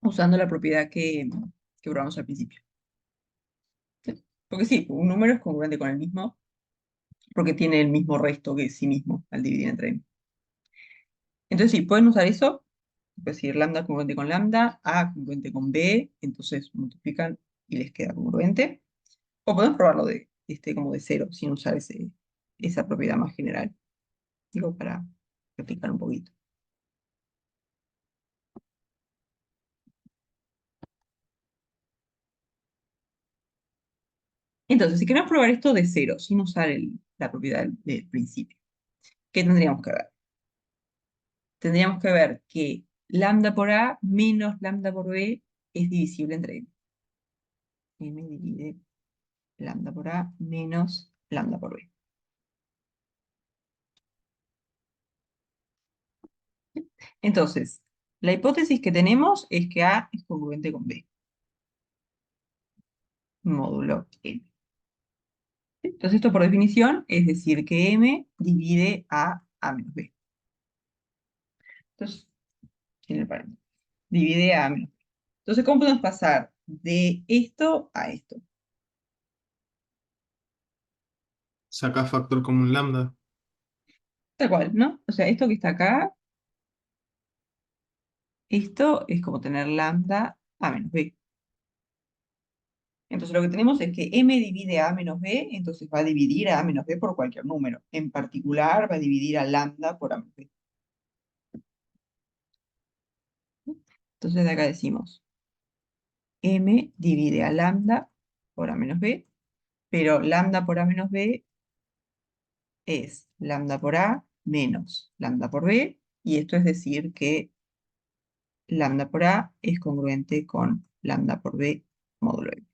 Usando la propiedad que probamos al principio. ¿Sí? Porque sí, un número es congruente con el mismo, porque tiene el mismo resto que sí mismo al dividir entre m. Entonces sí, pueden usar eso, es decir, lambda congruente con lambda, a congruente con b, entonces multiplican y les queda congruente. O podemos probarlo como de cero, sin usar esa propiedad más general. Digo, para practicar un poquito. Entonces, si queremos probar esto de cero, sin usar la propiedad del principio, ¿qué tendríamos que ver? Tendríamos que ver que lambda por a menos lambda por b es divisible entre m. M divide lambda por a menos lambda por b. Entonces, la hipótesis que tenemos es que a es congruente con b, módulo m. Entonces, esto por definición es decir que m divide a menos b. Entonces, en el paréntesis, divide a menos b. Entonces, ¿cómo podemos pasar de esto a esto?
Saca factor común lambda.
Tal cual, ¿no? O sea, esto que está acá, esto es como tener lambda a menos b. Entonces lo que tenemos es que m divide a menos b, entonces va a dividir a menos b por cualquier número. En particular va a dividir a lambda por a menos b. Entonces de acá decimos m divide a lambda por a menos b, pero lambda por a menos b es lambda por a menos lambda por b, y esto es decir que lambda por a es congruente con lambda por b módulo m.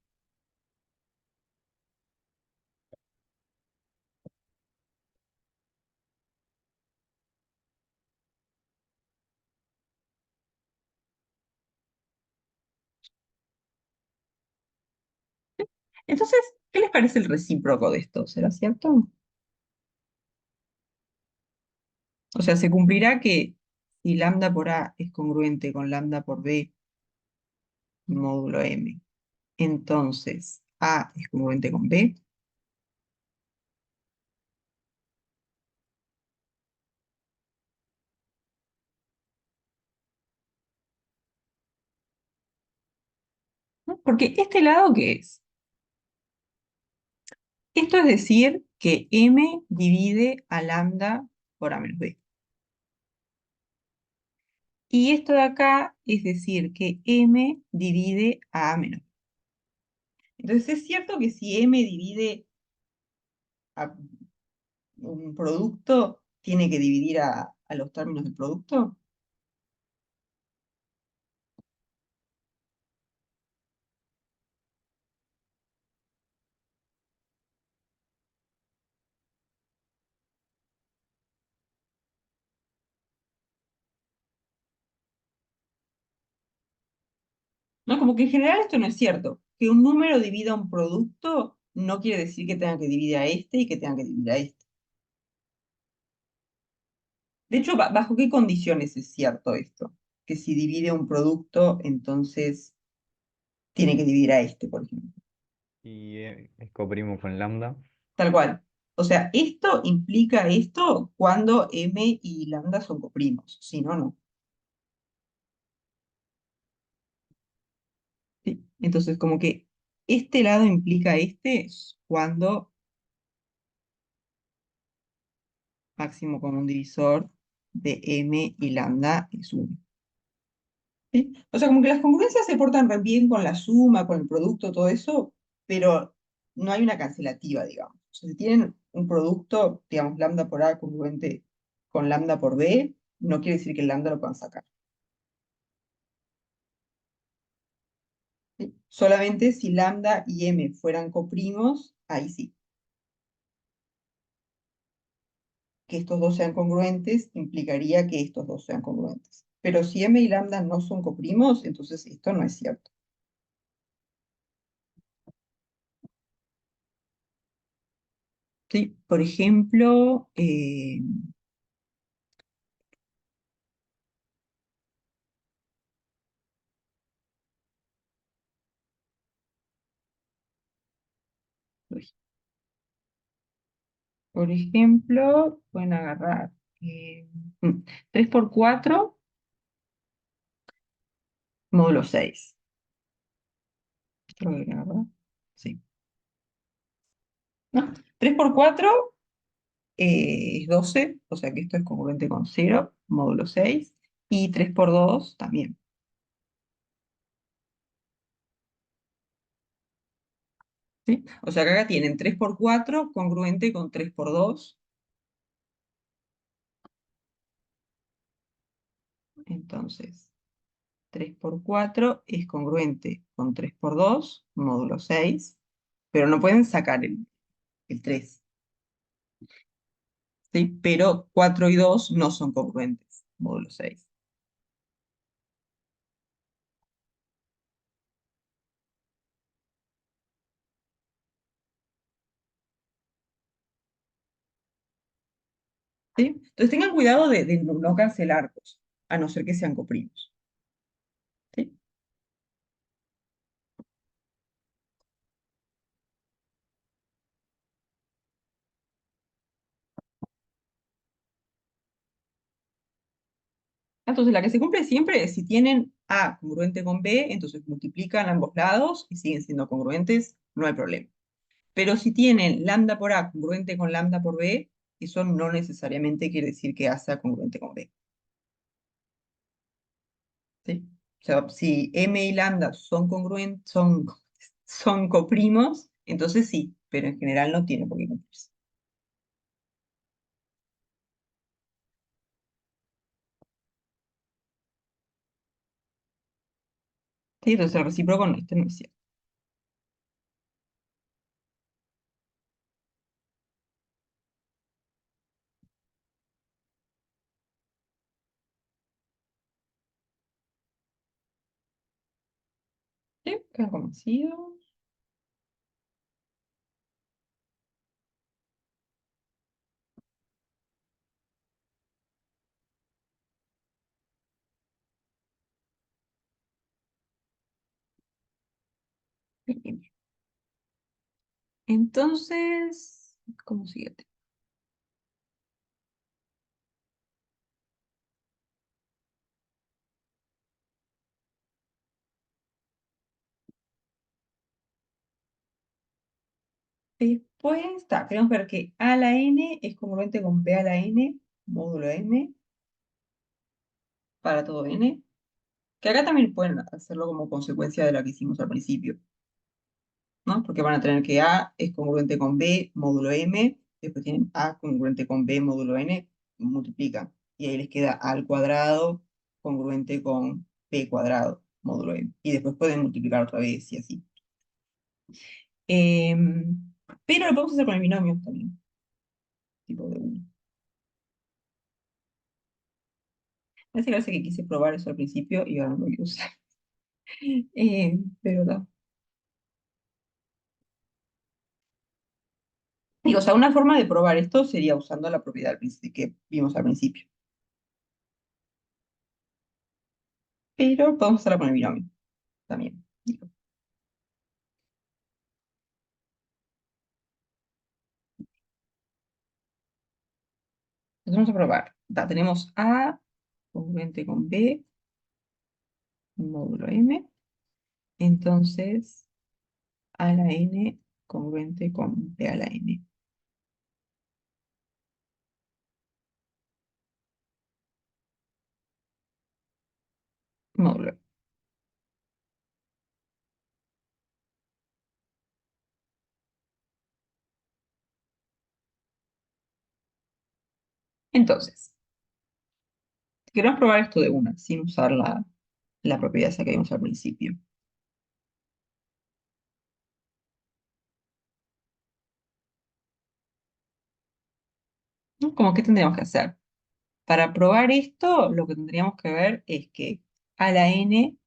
Entonces, ¿qué les parece el recíproco de esto? ¿Será cierto? O sea, se cumplirá que si lambda por a es congruente con lambda por b módulo m, entonces a es congruente con b. ¿No? Porque este lado, ¿qué es? Esto es decir que m divide a lambda por a menos b. Y esto de acá es decir que m divide a menos b. Entonces, ¿es cierto que si m divide a un producto, tiene que dividir a los términos del producto? No, como que en general esto no es cierto. Que un número divida un producto no quiere decir que tenga que dividir a este y que tenga que dividir a este. De hecho, ¿bajo qué condiciones es cierto esto? Que si divide un producto, entonces tiene que dividir a este, por ejemplo.
Y es coprimo con lambda.
Tal cual. O sea, esto implica esto cuando m y lambda son coprimos. Si no, no. ¿Sí? Entonces, como que este lado implica este cuando máximo común divisor de m y lambda es 1. ¿Sí? O sea, como que las congruencias se portan re bien con la suma, con el producto, todo eso, pero no hay una cancelativa, digamos. O sea, si tienen un producto, digamos, lambda por A congruente con lambda por B, no quiere decir que el lambda lo puedan sacar. ¿Sí? Solamente si lambda y m fueran coprimos, ahí sí. Que estos dos sean congruentes implicaría que estos dos sean congruentes. Pero si m y lambda no son coprimos, entonces esto no es cierto. ¿Sí? Por ejemplo, uy, por ejemplo, pueden agarrar 3 por 4 módulo 6. Esto lo voy a agarrar. Sí. ¿No? 3 por 4 es 12, o sea que esto es congruente con 0, módulo 6. Y 3 por 2 también. ¿Sí? O sea que acá tienen 3 por 4 congruente con 3 por 2. Entonces, 3 por 4 es congruente con 3 por 2, módulo 6, pero no pueden sacar el 3, ¿sí? Pero 4 y 2 no son congruentes, módulo 6. ¿Sí? Entonces tengan cuidado de no cancelar cosas, a no ser que sean coprimos. ¿Sí? Entonces la que se cumple siempre es si tienen A congruente con B, entonces multiplican ambos lados y siguen siendo congruentes, no hay problema. Pero si tienen lambda por A congruente con lambda por B, eso no necesariamente quiere decir que A sea congruente con B. ¿Sí? O sea, si M y lambda son congruentes, son coprimos, entonces sí, pero en general no tiene por qué cumplirse. ¿Sí? Entonces el recíproco no, este no es cierto. ¿Sí? Quedan convencidos. Bien, bien, bien. Entonces, ¿cómo sigue? Después está, queremos ver que A a la n es congruente con B a la n, módulo m, para todo n. Que acá también pueden hacerlo como consecuencia de la que hicimos al principio, ¿no? Porque van a tener que A es congruente con B, módulo m, después tienen A congruente con B, módulo n, multiplican. Y ahí les queda A al cuadrado congruente con B cuadrado, módulo m. Y después pueden multiplicar otra vez y así. Pero lo podemos hacer con el binomio también, tipo de 1. Parece que quise probar eso al principio y ahora no lo voy a usar. Pero no. Digo, o sea, una forma de probar esto sería usando la propiedad que vimos al principio. Pero podemos hacerla con el binomio también. Digo. Entonces vamos a probar. Tenemos A congruente con B, módulo M. Entonces, A a la N congruente con B a la N. módulo. Entonces, queremos probar esto de una, sin usar la propiedad esa que vimos al principio. ¿No? ¿Cómo qué tendríamos que hacer? Para probar esto, lo que tendríamos que ver es que a la n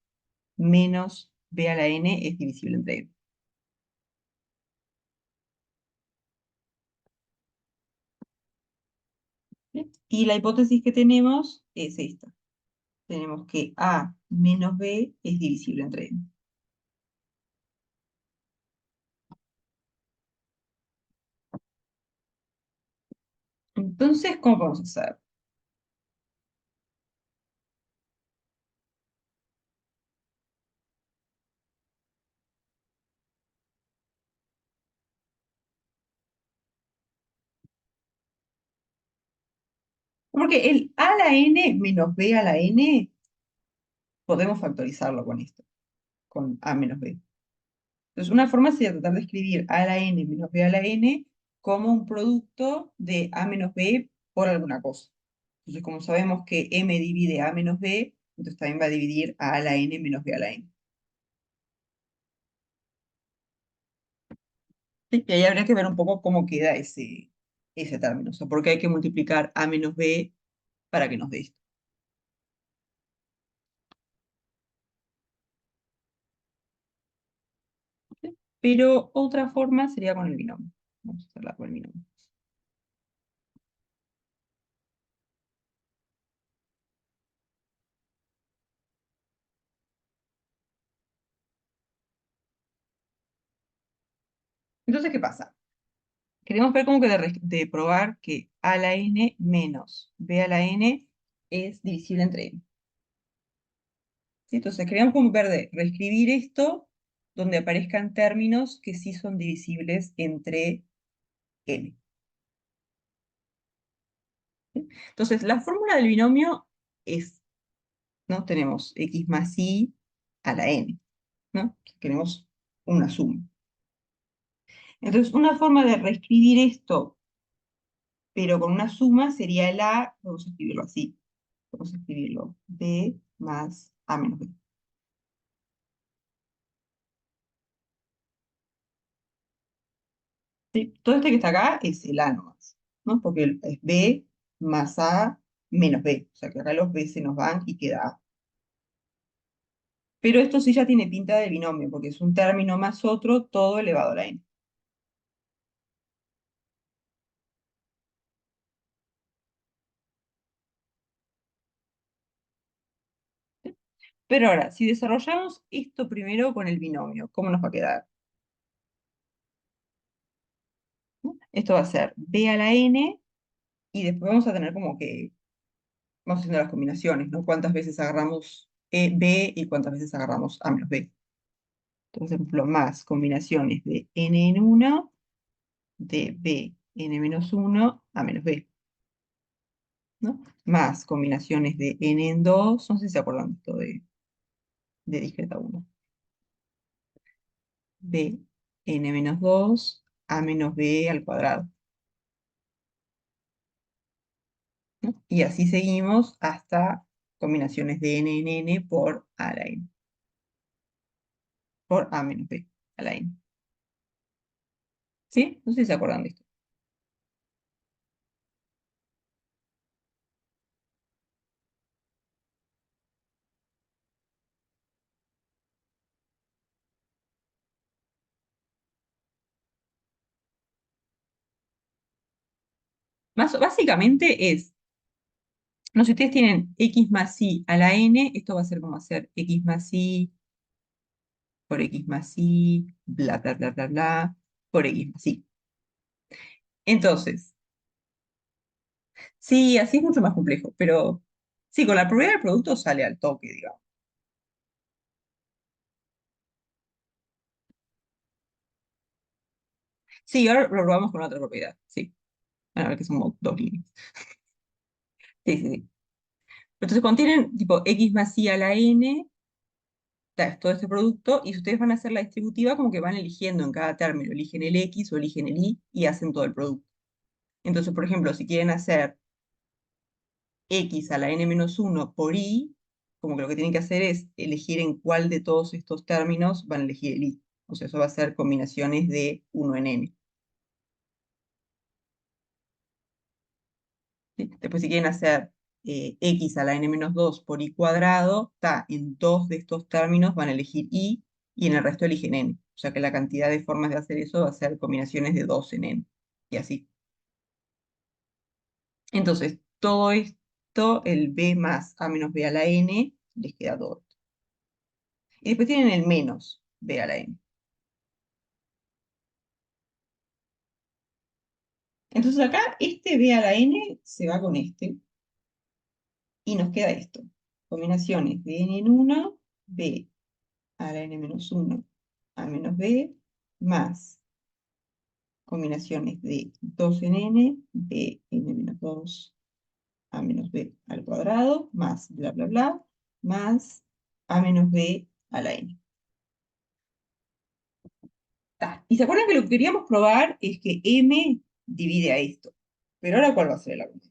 menos b a la n es divisible entre n. ¿Bien? Y la hipótesis que tenemos es esta. Tenemos que a menos b es divisible entre n. Entonces, ¿cómo vamos a hacer? Porque el a la n menos b a la n podemos factorizarlo con esto, con a menos b. Entonces, una forma sería tratar de escribir a la n menos b a la n como un producto de a menos b por alguna cosa. Entonces, como sabemos que m divide a menos b, entonces también va a dividir a la n menos b a la n. ¿Sí? Y ahí habría que ver un poco cómo queda ese término. O sea, por qué hay que multiplicar a menos b para que nos dé esto. ¿Sí? Pero otra forma sería con el binomio. Vamos a hacerla con el binomio. Entonces, ¿qué pasa? Queremos ver cómo que de probar que a la n menos b a la n es divisible entre n. ¿Sí? Entonces, queríamos como ver de reescribir esto donde aparezcan términos que sí son divisibles entre n. ¿Sí? Entonces, la fórmula del binomio es, ¿no? Tenemos x más y a la n, ¿no? Queremos una suma. Entonces, una forma de reescribir esto, pero con una suma, sería el a, vamos a escribirlo así. Vamos a escribirlo b más a menos b. ¿Sí? Todo este que está acá es el a nomás, ¿no? Porque es b más a menos b. O sea que acá los b se nos van y queda a. Pero esto sí ya tiene pinta de binomio, porque es un término más otro, todo elevado a la n. Pero ahora, si desarrollamos esto primero con el binomio, ¿cómo nos va a quedar? ¿No? Esto va a ser b a la n, y después vamos a tener como que, vamos haciendo las combinaciones, ¿no? Cuántas veces agarramos b y cuántas veces agarramos a menos b. Entonces, por ejemplo, más combinaciones de n en 1 de b n menos 1 a menos b, ¿no? Más combinaciones de n en 2, no sé si se acuerdan de esto de discreta 1. b n menos 2 a menos b al cuadrado, ¿no? Y así seguimos hasta combinaciones de n en n por a la n, por a menos b a la n. ¿Sí? No sé si se acuerdan de esto. Básicamente es, no sé si ustedes tienen x más y a la n, esto va a ser como hacer x más y por x más y, bla, bla, bla, bla, bla, por x más y. Entonces, sí, así es mucho más complejo, pero sí, con la propiedad del producto sale al toque, digamos. Sí, ahora lo probamos con otra propiedad, sí. Van a ver que somos dos líneas. Sí, sí, sí. Entonces contienen tipo x más y a la n, es todo este producto, y si ustedes van a hacer la distributiva, como que van eligiendo en cada término, eligen el x o eligen el y hacen todo el producto. Entonces, por ejemplo, si quieren hacer x a la n-1 por y, como que lo que tienen que hacer es elegir en cuál de todos estos términos van a elegir el y. O sea, eso va a ser combinaciones de 1 en n. ¿Sí? Después, si quieren hacer x a la n-2 por y cuadrado, en dos de estos términos van a elegir y en el resto eligen n. O sea que la cantidad de formas de hacer eso va a ser combinaciones de 2 en n. Y así. Entonces, todo esto, el b más a menos b a la n, les queda todo. Y después tienen el menos b a la n. Entonces acá este b a la n se va con este y nos queda esto. Combinaciones de n en 1, b a la n-1 a menos b, más combinaciones de 2 en n, b n-2 a menos b al cuadrado, más bla bla bla, más a menos b a la n. Y se acuerdan que lo que queríamos probar es que m divide a esto. Pero ahora, ¿cuál va a ser el argumento?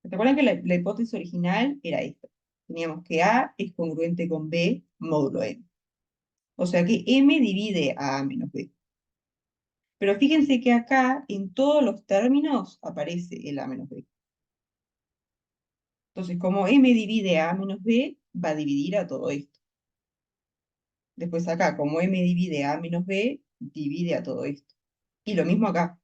¿Se acuerdan que la hipótesis original era esta? Teníamos que A es congruente con B módulo n. O sea que m divide a menos b. Pero fíjense que acá, en todos los términos, aparece el a menos b. Entonces, como m divide a menos b, va a dividir a todo esto. Después acá, como m divide a menos b, divide a todo esto. Y lo mismo acá.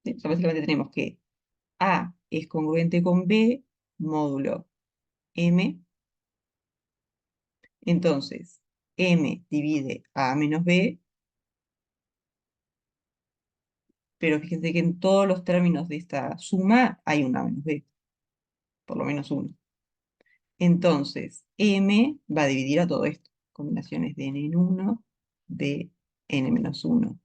¿Sí? O sea, básicamente tenemos que A es congruente con B módulo M. Entonces, M divide a menos B, pero fíjense que en todos los términos de esta suma hay un a menos B, por lo menos uno. Entonces, M va a dividir a todo esto. Combinaciones de n en 1, de n-1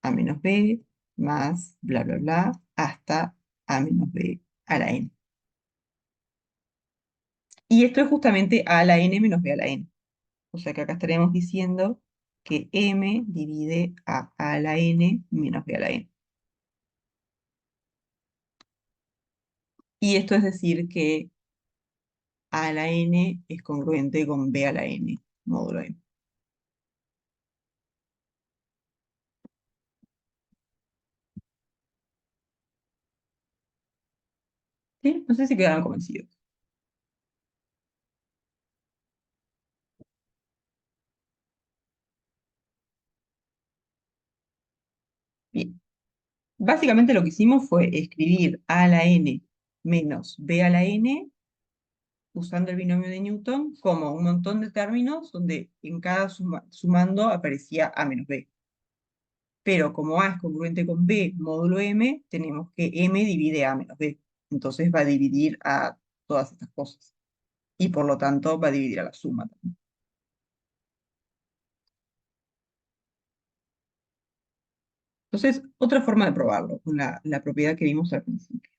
a menos B, más bla bla bla, hasta a menos B a la n. Y esto es justamente a la n menos b a la n. O sea que acá estaremos diciendo que m divide a la n menos b a la n. Y esto es decir que a a la n es congruente con b a la n módulo n. ¿Sí? No sé si quedaron convencidos. Bien. Básicamente lo que hicimos fue escribir a a la n menos b a la n usando el binomio de Newton como un montón de términos donde en cada sumando aparecía a menos b. Pero como a es congruente con b módulo m, tenemos que m divide a menos b. Entonces va a dividir a todas estas cosas. Y por lo tanto va a dividir a la suma también. Entonces, otra forma de probarlo, con la propiedad que vimos al principio.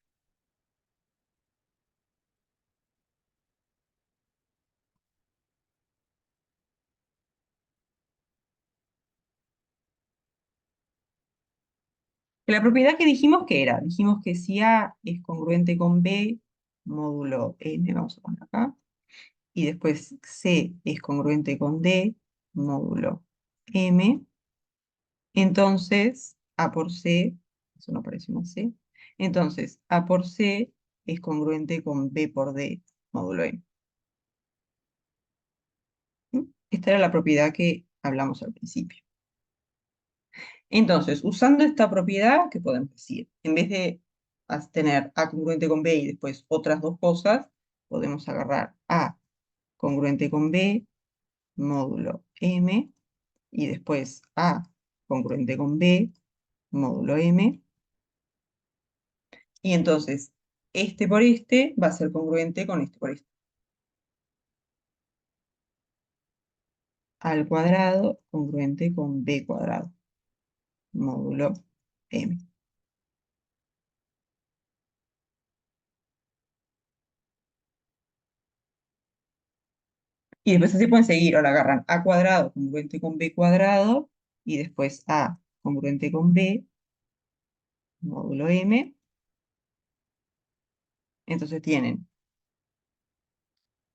La propiedad que dijimos que era, dijimos que si A es congruente con B, módulo n, vamos a poner acá, y después C es congruente con D, módulo m, entonces A por C, eso no parece una C, entonces A por C es congruente con B por D, módulo m. ¿Mm? Esta era la propiedad que hablamos al principio. Entonces, usando esta propiedad, ¿qué podemos decir? En vez de tener A congruente con B y después otras dos cosas, podemos agarrar A congruente con B, módulo M, y después A congruente con B, módulo M. Y entonces, este por este va a ser congruente con este por este. al cuadrado congruente con b cuadrado, módulo m. Y después así pueden seguir, o la agarran a cuadrado congruente con b cuadrado, y después a congruente con b, módulo m. Entonces tienen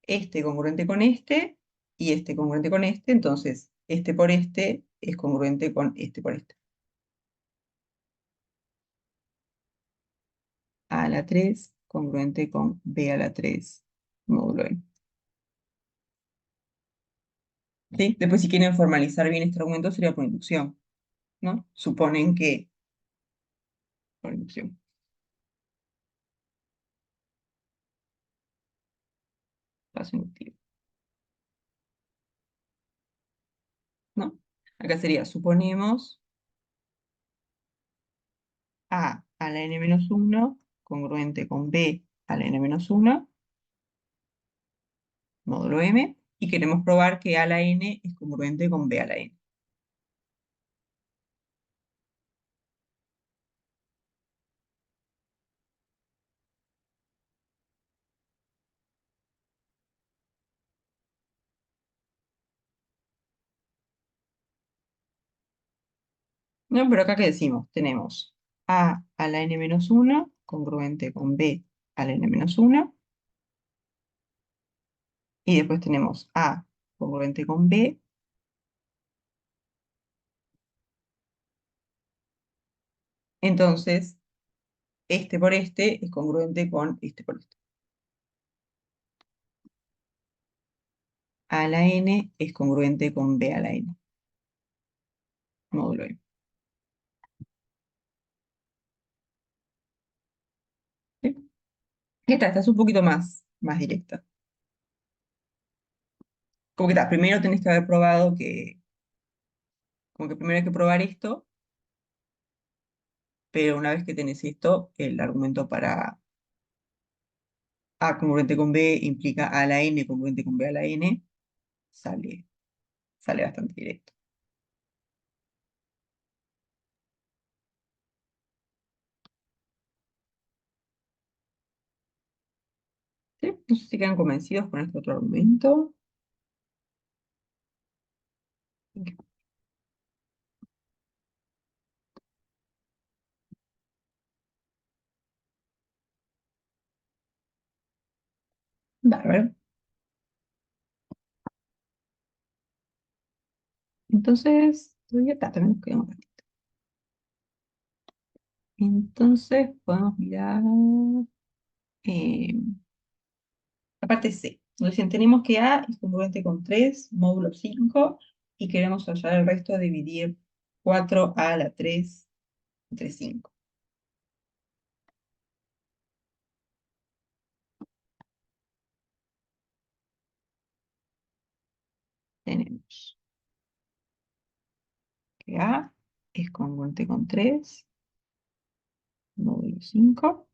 este congruente con este, y este congruente con este, entonces este por este es congruente con este por este. A a la 3 congruente con b a la 3 módulo n. ¿Sí? Después si quieren formalizar bien este argumento sería por inducción, ¿no? Suponen que por inducción. Paso inductivo. ¿No? Acá sería, suponemos a la n-1 congruente con b a la n-1, módulo m, y queremos probar que a la n es congruente con b a la n. No, pero acá ¿qué decimos? Tenemos a la n-1 congruente con b a la n-1, y después tenemos a congruente con b. Entonces, este por este es congruente con este por este. A la n es congruente con b a la n, módulo m. ¿Sí? Esta es un poquito más directa. Como que está, primero tenés que haber probado que, como que primero hay que probar esto, pero una vez que tenés esto, el argumento para a congruente con b implica a la n congruente con b a la n, sale bastante directo. ¿Sí? No sé si quedan convencidos con este otro argumento. Bárbaro. Entonces, todavía está, también nos queda un ratito. Entonces, podemos mirar eh, la parte C. Nos dicen, tenemos que A es congruente con 3, módulo 5, y queremos hallar el resto de dividir 4a a la 3 entre 5. Tenemos que A es congruente con 3, módulo 5,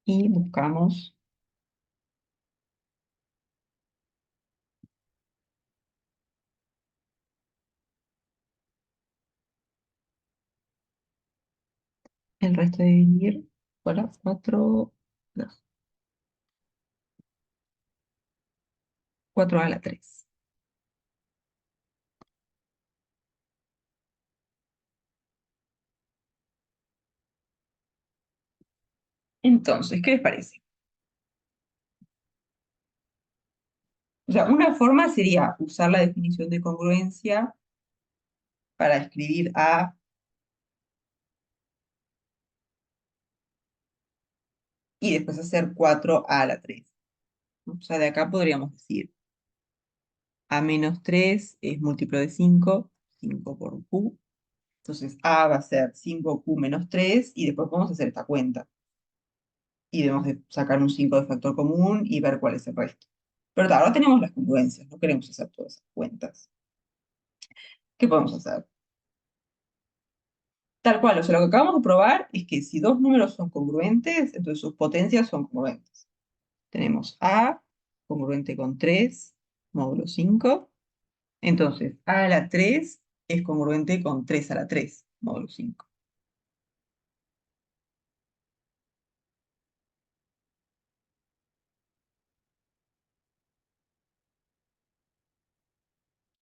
y buscamos el resto de dividir por 4, 4a a la 3. Entonces, ¿qué les parece? O sea, una forma sería usar la definición de congruencia para escribir A y después hacer 4a a la 3. O sea, de acá podríamos decir A menos 3 es múltiplo de 5, 5 por Q. Entonces A va a ser 5Q menos 3 y después podemos hacer esta cuenta. Y debemos de sacar un 5 de factor común y ver cuál es el resto. Pero ahora tenemos las congruencias, no queremos hacer todas esas cuentas. ¿Qué podemos hacer? Tal cual, o sea, lo que acabamos de probar es que si dos números son congruentes, entonces sus potencias son congruentes. Tenemos A congruente con 3, módulo 5, Entonces, a a la 3 es congruente con 3 a la 3, módulo 5.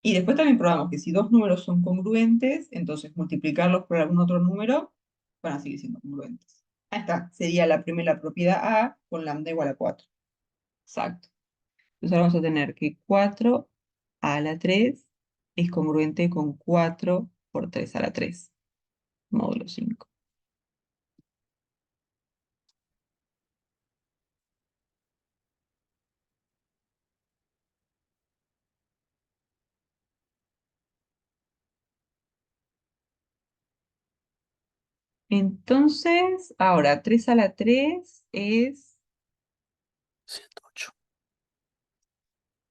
Y después también probamos que si dos números son congruentes, entonces multiplicarlos por algún otro número van a seguir siendo congruentes. Ahí está, sería la primera propiedad A con lambda igual a 4. Exacto. Entonces ahora vamos a tener que 4 a la 3 es congruente con 4 por 3 a la 3, módulo 5. Entonces, ahora 3 a la 3 es
108.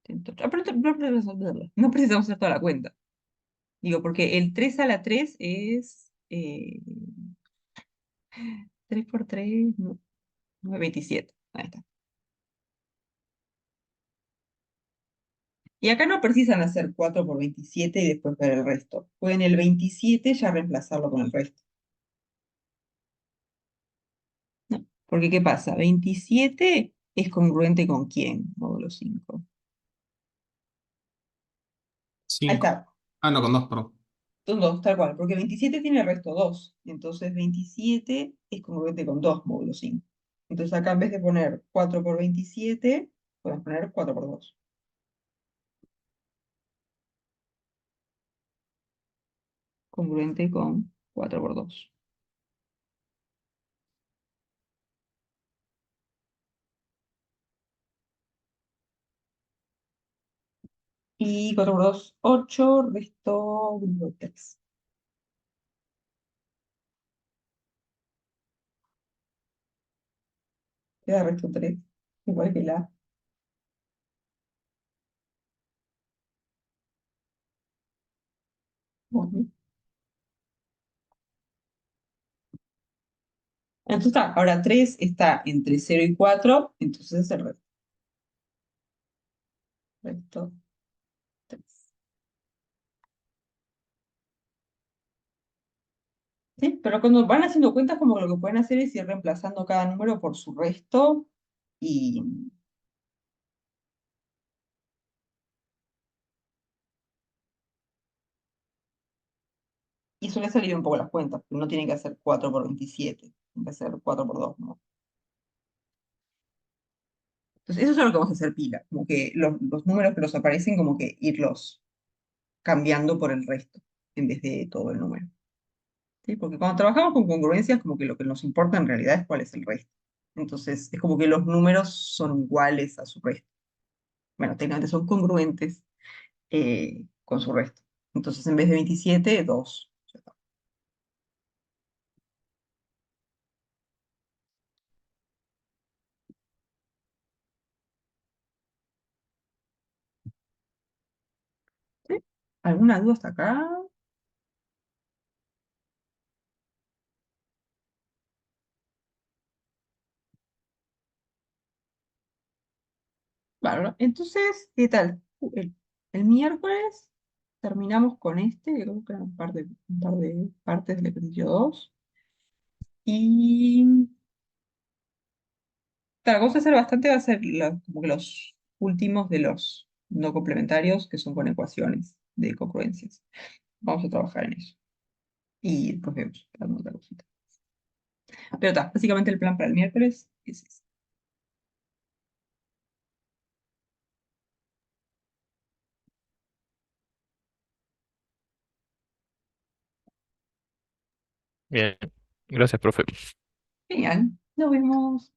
108. Ah, pero no precisamos hacer toda la cuenta. Digo, porque el 3 a la 3 es 3 por 3, 27. Ahí está. Y acá no precisan hacer 4 por 27 y después ver el resto. Pueden el 27 ya reemplazarlo con el resto. No, porque ¿qué pasa? 27 es congruente con quién, módulo 5. Ahí
5.
está.
Ah, no, con 2, perdón.
Son 2, tal cual, porque 27 tiene el resto 2. Entonces 27 es congruente con 2, módulo 5. Entonces acá en vez de poner 4 por 27, podemos poner 4 por 2. Congruente con 4 por 2. Y 4 por 2, 8, resto 3. Queda resto 3, igual que la. Bueno. Entonces está, ahora 3 está entre 0 y 4, entonces es el resto. Resto 3. ¿Sí? Pero cuando van haciendo cuentas, como que lo que pueden hacer es ir reemplazando cada número por su resto y, y suele salir un poco las cuentas, porque no tienen que hacer 4 por 27, tienen que hacer 4 por 2, ¿no? Entonces, eso es lo que vamos a hacer pila, como que los números que nos aparecen, como que irlos cambiando por el resto, en vez de todo el número. ¿Sí? Porque cuando trabajamos con congruencias, como que lo que nos importa en realidad es cuál es el resto. Entonces, es como que los números son iguales a su resto. Bueno, técnicamente son congruentes con su resto. Entonces, en vez de 27, 2. Ya está. ¿Sí? ¿Alguna duda hasta acá? Bárbaro. Entonces, ¿qué tal? El miércoles terminamos con este, creo que eran un par de partes del ejercicio 2. Y la cosa a hacer bastante va a ser como que los últimos de los no complementarios, que son con ecuaciones de congruencias. Vamos a trabajar en eso. Y después vemos alguna otra cosita. Pero está, básicamente el plan para el miércoles es ese.
Bien, gracias, profe.
Genial. Nos vemos.